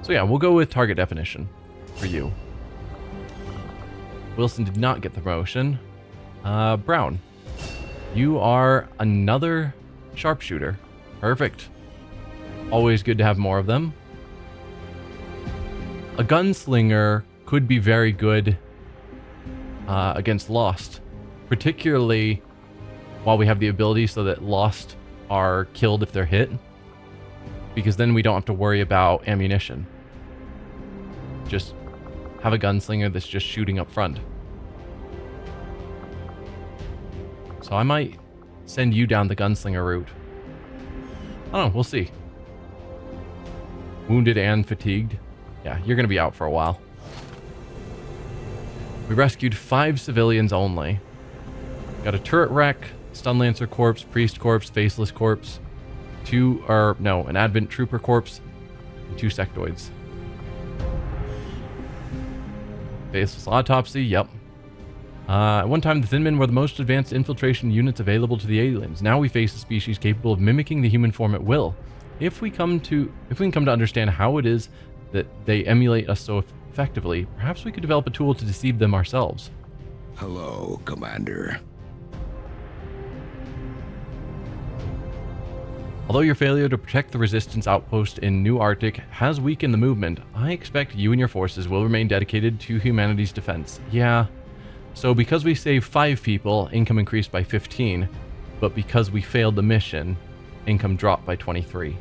So yeah, we'll go with target definition for you. Wilson did not get the promotion. Brown. You are another sharpshooter. Perfect. Always good to have more of them. A gunslinger could be very good against Lost, particularly while we have the ability so that Lost are killed if they're hit, because then we don't have to worry about ammunition. Just have a gunslinger that's just shooting up front. So I might send you down the gunslinger route. I don't know, we'll see. Wounded and fatigued. Yeah, you're going to be out for a while. We rescued 5 civilians only. Got a turret wreck, stun lancer corpse, priest corpse, faceless corpse, an advent trooper corpse, and 2 sectoids. Faceless autopsy, yep. At one time, the Thin Men were the most advanced infiltration units available to the aliens. Now we face a species capable of mimicking the human form at will. If we can come to understand how it is that they emulate us so effectively, perhaps we could develop a tool to deceive them ourselves. Hello, Commander. Although your failure to protect the Resistance outpost in New Arctic has weakened the movement, I expect you and your forces will remain dedicated to humanity's defense. Yeah. So because we saved 5 people, income increased by 15, but because we failed the mission, income dropped by 23.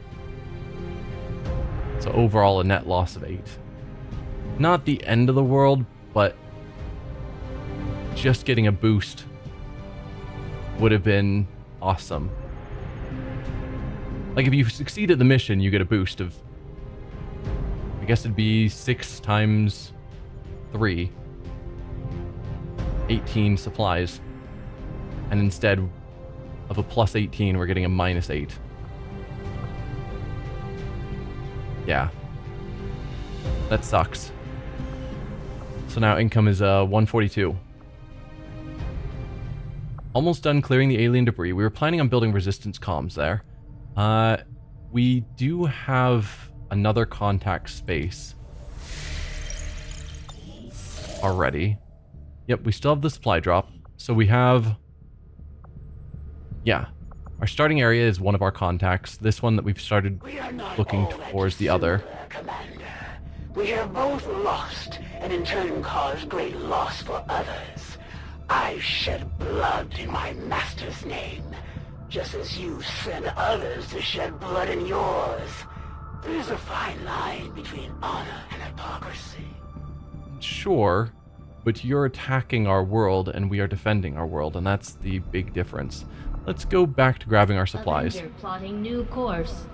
So overall a net loss of 8. Not the end of the world, but just getting a boost would have been awesome. Like if you succeed at the mission, you get a boost of, I guess it'd be 6 times 3. 18 supplies. And instead of a plus 18, we're getting a minus 8. Yeah. That sucks. So now income is 142. Almost done clearing the alien debris. We were planning on building resistance comms there. We do have another contact space already. Yep, we still have the supply drop. So we have... Yeah. Our starting area is one of our contacts. This one that we've started looking towards the other. Commander. We have both lost, and in turn caused great loss for others. I shed blood in my master's name, just as you send others to shed blood in yours. There's a fine line between honor and hypocrisy. Sure, but you're attacking our world and we are defending our world, and that's the big difference. Let's go back to grabbing our supplies. Avenger plotting new course.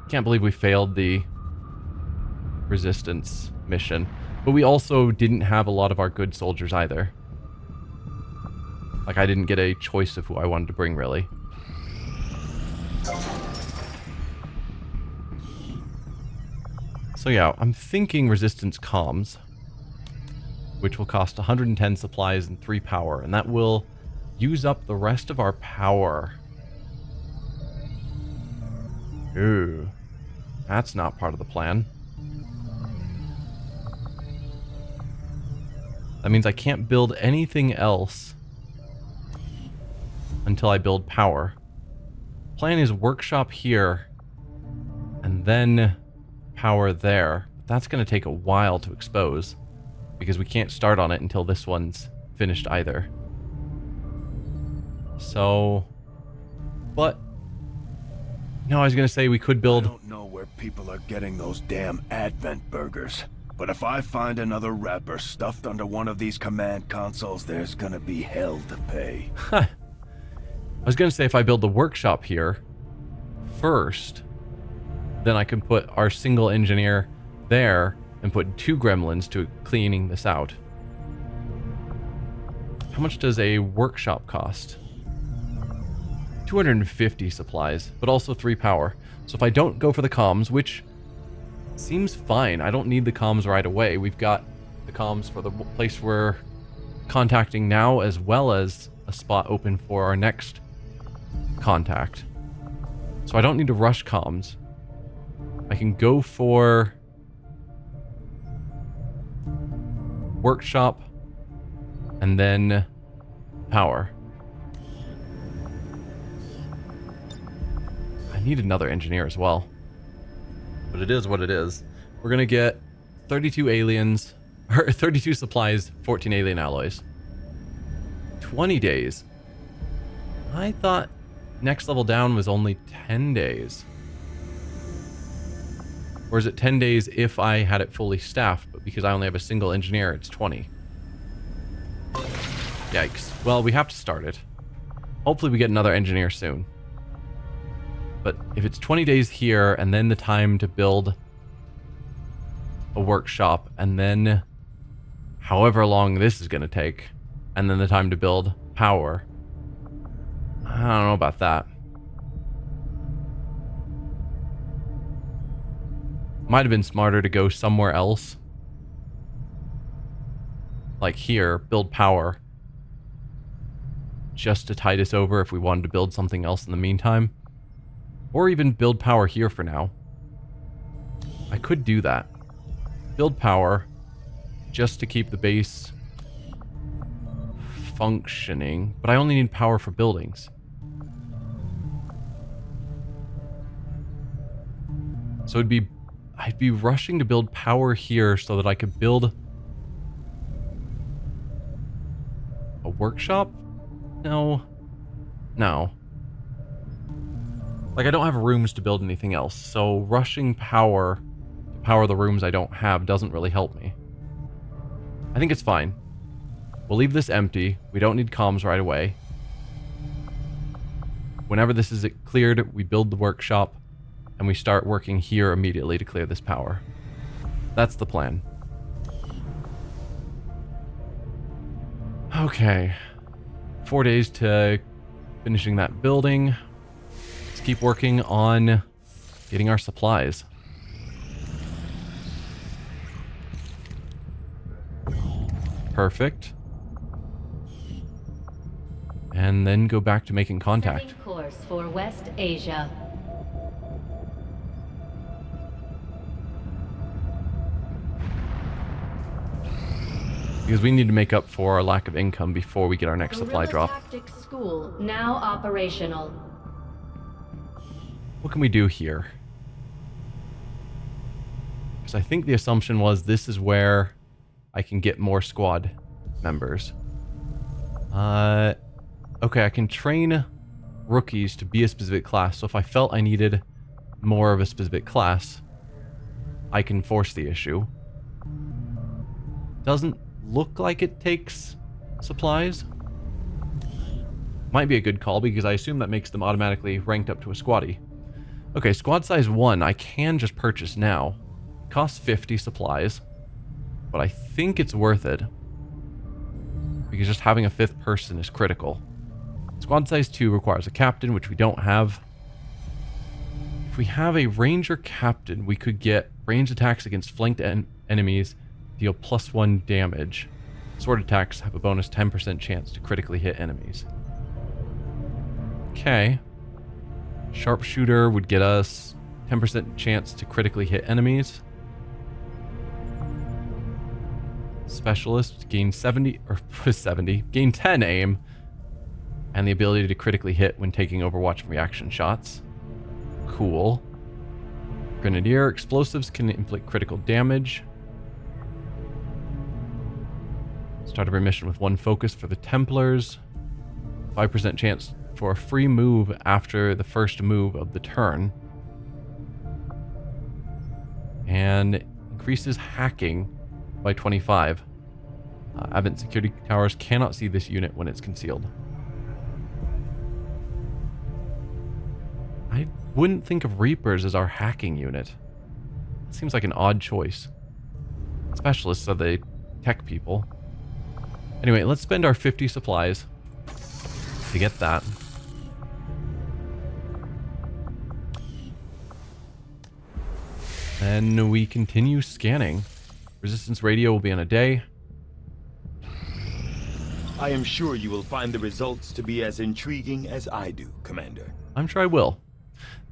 Can't believe we failed the resistance mission, but we also didn't have a lot of our good soldiers either. Like, I didn't get a choice of who I wanted to bring, really. So yeah, I'm thinking resistance comms, which will cost 110 supplies and 3 power, and that will use up the rest of our power. Ooh, that's not part of the plan. That means I can't build anything else until I build power. Plan is workshop here, and then power there. That's going to take a while to expose, because we can't start on it until this one's finished either. So, but no, I was going to say we could build... I don't know where people are getting those damn Advent burgers, but if I find another wrapper stuffed under one of these command consoles, there's going to be hell to pay. I was going to say if I build the workshop here first, then I can put our single engineer there and put 2 gremlins to cleaning this out. How much does a workshop cost? 250 supplies, but also 3 power. So if I don't go for the comms, which seems fine, I don't need the comms right away. We've got the comms for the place we're contacting now, as well as a spot open for our next contact. So I don't need to rush comms. I can go for workshop And then power. I need another engineer as well. But it is what it is. We're going to get 32 aliens, or 32 supplies, 14 alien alloys. 20 days. I thought next level down was only 10 days. Or is it 10 days if I had it fully staffed, but because I only have a single engineer, it's 20. Yikes. Well, we have to start it. Hopefully we get another engineer soon. But if it's 20 days here, and then the time to build a workshop, and then however long this is going to take, and then the time to build power, I don't know about that. Might have been smarter to go somewhere else. Like here, build power. Just to tide us over if we wanted to build something else in the meantime. Or even build power here for now. I could do that. Build power just to keep the base functioning, but I only need power for buildings. So I'd be rushing to build power here so that I could build a workshop? No. Like, I don't have rooms to build anything else, so rushing power to power the rooms I don't have doesn't really help me. I think it's fine. We'll leave this empty. We don't need comms right away. Whenever this is cleared, we build the workshop, and we start working here immediately to clear this power. That's the plan. Okay. 4 days to finishing that building. Let's keep working on getting our supplies. Perfect. And then go back to making contact. Setting course for West Asia. Because we need to make up for our lack of income before we get our next supply drop. Tactics School now operational. What can we do here? Because I think the assumption was this is where I can get more squad members. Okay, I can train rookies to be a specific class. So if I felt I needed more of a specific class, I can force the issue. Doesn't look like it takes supplies. Might be a good call because I assume that makes them automatically ranked up to a squaddy. Okay, squad size 1 I can just purchase now. Costs 50 supplies, but I think it's worth it because just having a 5th person is critical. Squad size 2 requires a captain, which we don't have. If we have a ranger captain, we could get ranged attacks against flanked enemies, deal +1 damage. Sword attacks have a bonus 10% chance to critically hit enemies. Okay. Sharpshooter would get us 10% chance to critically hit enemies. Specialist gain 70 gain 10 aim and the ability to critically hit when taking Overwatch and reaction shots. Cool. Grenadier explosives can inflict critical damage. Start every mission with 1 focus for the Templars. 5% chance for a free move after the first move of the turn. And increases hacking by 25. Advent security towers cannot see this unit when it's concealed. I wouldn't think of Reapers as our hacking unit. Seems like an odd choice. Specialists are the tech people. Anyway, let's spend our 50 supplies to get that. Then we continue scanning. Resistance radio will be on a day. I am sure you will find the results to be as intriguing as I do, Commander. I'm sure I will.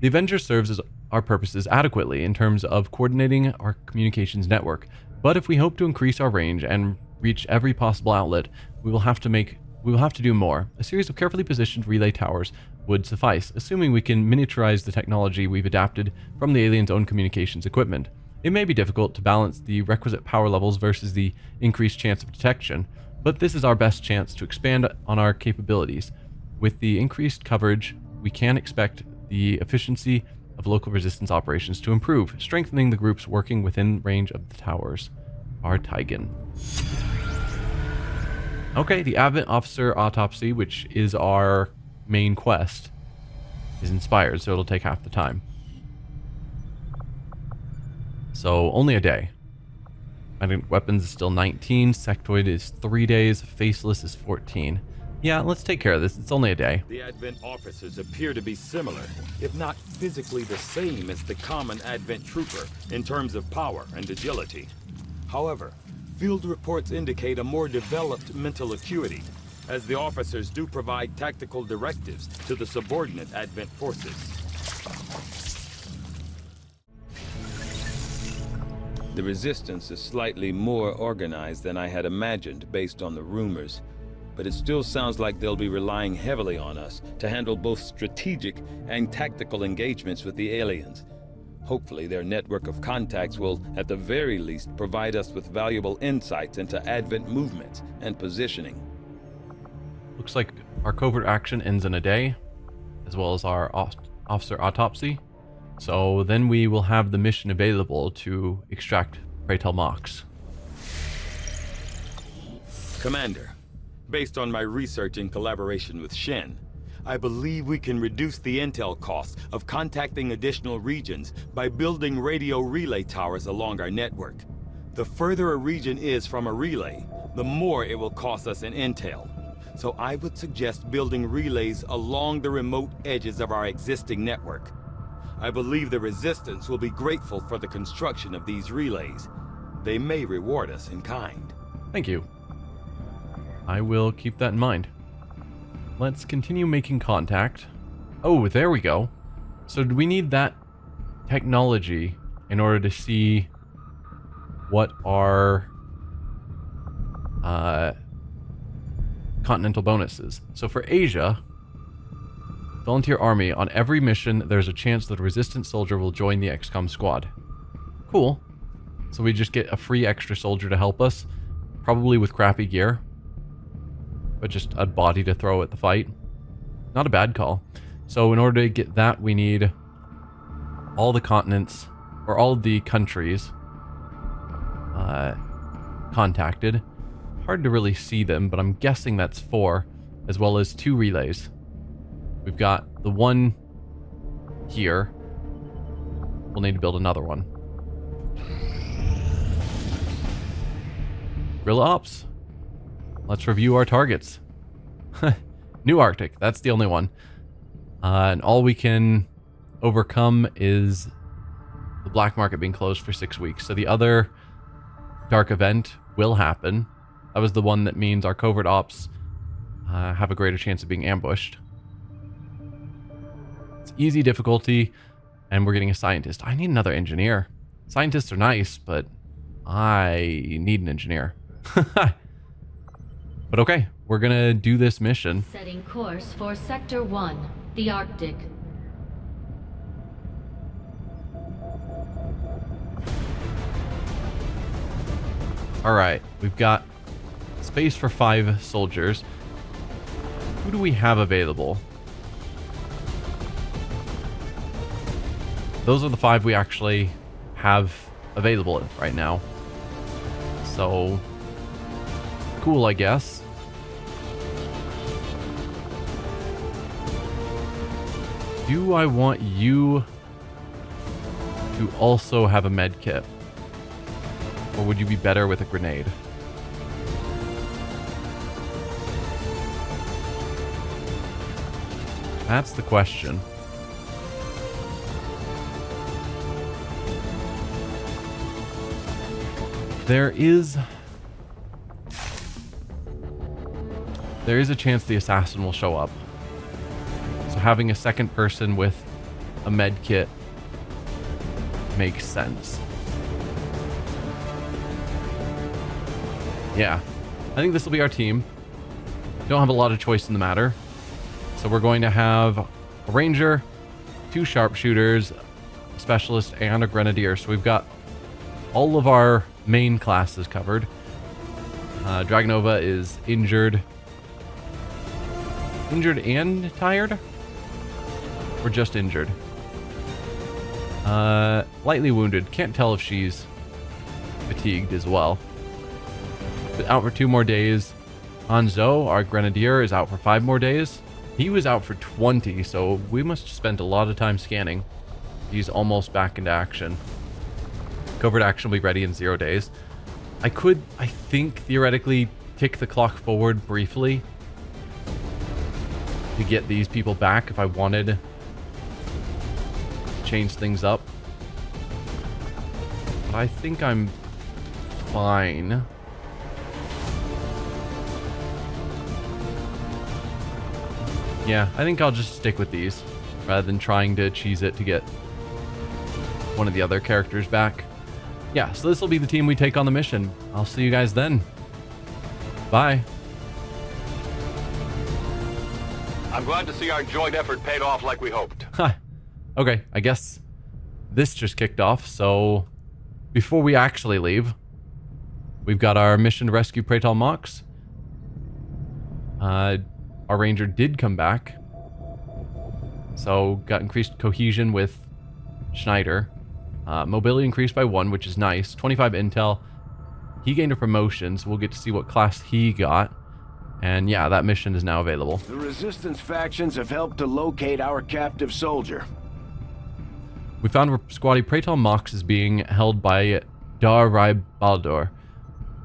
The Avenger serves as our purposes adequately in terms of coordinating our communications network, but if we hope to increase our range and reach every possible outlet, we will have to do more. A series of carefully positioned relay towers would suffice, assuming we can miniaturize the technology we've adapted from the aliens' own communications equipment. It may be difficult to balance the requisite power levels versus the increased chance of detection, but this is our best chance to expand on our capabilities. With the increased coverage, we can expect the efficiency of local resistance operations to improve, strengthening the groups working within range of the towers. Our Tigan. Okay, the Advent Officer Autopsy, which is our main quest, is inspired, so it'll take half the time. So, only a day. I think weapons is still 19, sectoid is 3 days, faceless is 14. Yeah, let's take care of this. It's only a day. The Advent officers appear to be similar, if not physically the same as the common Advent trooper in terms of power and agility. However, field reports indicate a more developed mental acuity, as the officers do provide tactical directives to the subordinate Advent forces. The Resistance is slightly more organized than I had imagined based on the rumors, but it still sounds like they'll be relying heavily on us to handle both strategic and tactical engagements with the aliens. Hopefully their network of contacts will, at the very least, provide us with valuable insights into Advent movements and positioning. Looks like our covert action ends in a day, as well as our officer autopsy. So then we will have the mission available to extract Pretel Mox. Commander, based on my research in collaboration with Shen, I believe we can reduce the intel costs of contacting additional regions by building radio relay towers along our network. The further a region is from a relay, the more it will cost us in intel. So I would suggest building relays along the remote edges of our existing network. I believe the Resistance will be grateful for the construction of these relays. They may reward us in kind. Thank you. I will keep that in mind. Let's continue making contact. Oh, there we go. So do we need that technology in order to see what our continental bonuses? So for Asia, volunteer army, on every mission there's a chance that a resistance soldier will join the XCOM squad. Cool. So we just get a free extra soldier to help us, probably with crappy gear, but just a body to throw at the fight. Not a bad call. So in order to get that, we need all the continents, or all of the countries contacted. Hard to really see them, but I'm guessing that's 4, as well as 2 relays. We've got the one here. We'll need to build another one. Guerrilla Ops. Let's review our targets. New Arctic, that's the only one. And all we can overcome is the black market being closed for 6 weeks. So the other dark event will happen. That was the one that means our covert ops have a greater chance of being ambushed. It's easy difficulty, and we're getting a scientist. I need another engineer. Scientists are nice, but I need an engineer. But okay, we're gonna do this mission. Setting course for Sector 1, the Arctic. Alright, we've got space for 5 soldiers. Who do we have available? Those are the 5 we actually have available right now. So, cool, I guess. Do I want you to also have a med kit? Or would you be better with a grenade? That's the question. There is a chance the assassin will show up. So having a second person with a med kit makes sense. Yeah, I think this will be our team. Don't have a lot of choice in the matter. So we're going to have a ranger, 2 sharpshooters, a specialist, and a grenadier. So we've got all of our main classes covered. Dragonova is injured. Injured and tired? Or just injured? Lightly wounded. Can't tell if she's fatigued as well. But out for 2 more days. Hanzo, our grenadier, is out for 5 more days. He was out for 20, so we must have spent a lot of time scanning. He's almost back into action. Covert action will be ready in 0 days. I could, I think, theoretically tick the clock forward briefly to get these people back if I wanted to change things up. But I think I'm fine. Yeah, I think I'll just stick with these rather than trying to cheese it to get one of the other characters back. Yeah, so this will be the team we take on the mission. I'll see you guys then. Bye. I'm glad to see our joint effort paid off like we hoped. Okay, I guess this just kicked off, so before we actually leave, we've got our mission to rescue Pretal Mox. Our ranger did come back, so got increased cohesion with Schneider. Mobility increased by 1, which is nice. 25 intel. He gained a promotion, so we'll get to see what class he got. And yeah, that mission is now available. The Resistance factions have helped to locate our captive soldier. We found Squatty Pretal Mox is being held by Dar Rai Baldur.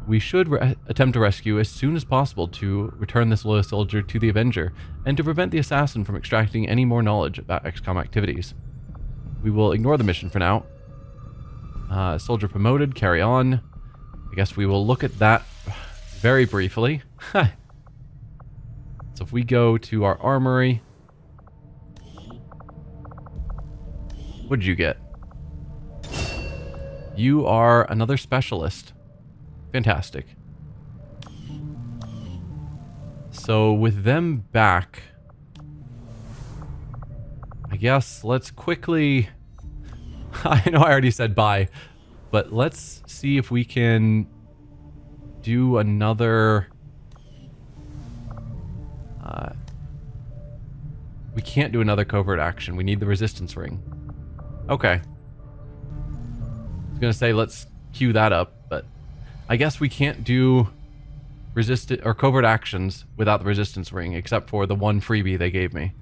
We should attempt to rescue as soon as possible to return this loyal soldier to the Avenger, and to prevent the assassin from extracting any more knowledge about XCOM activities. We will ignore the mission for now. Soldier promoted, carry on. I guess we will look at that very briefly. So if we go to our armory. What did you get? You are another specialist. Fantastic. So with them back, I guess let's quickly... I know I already said bye, but let's see if we can do another... we can't do another covert action. We need the resistance ring. Okay. I was gonna say let's queue that up, but I guess we can't do resistant or covert actions without the resistance ring, except for the one freebie they gave me.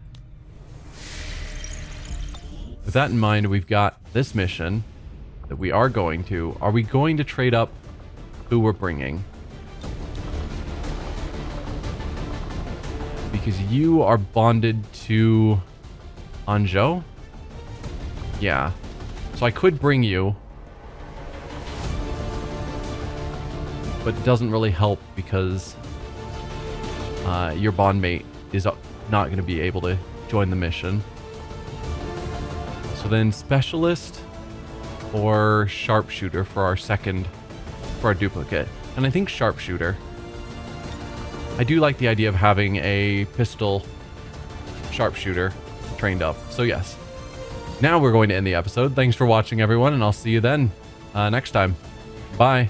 With that in mind, we've got this mission that we are going to. Are we going to trade up who we're bringing? Because you are bonded to Anzhou? Yeah. So I could bring you, but it doesn't really help because your bondmate is not going to be able to join the mission. So then specialist or sharpshooter for our duplicate. And I think sharpshooter. I do like the idea of having a pistol sharpshooter trained up. So yes. Now we're going to end the episode. Thanks for watching, everyone, and I'll see you then next time. Bye.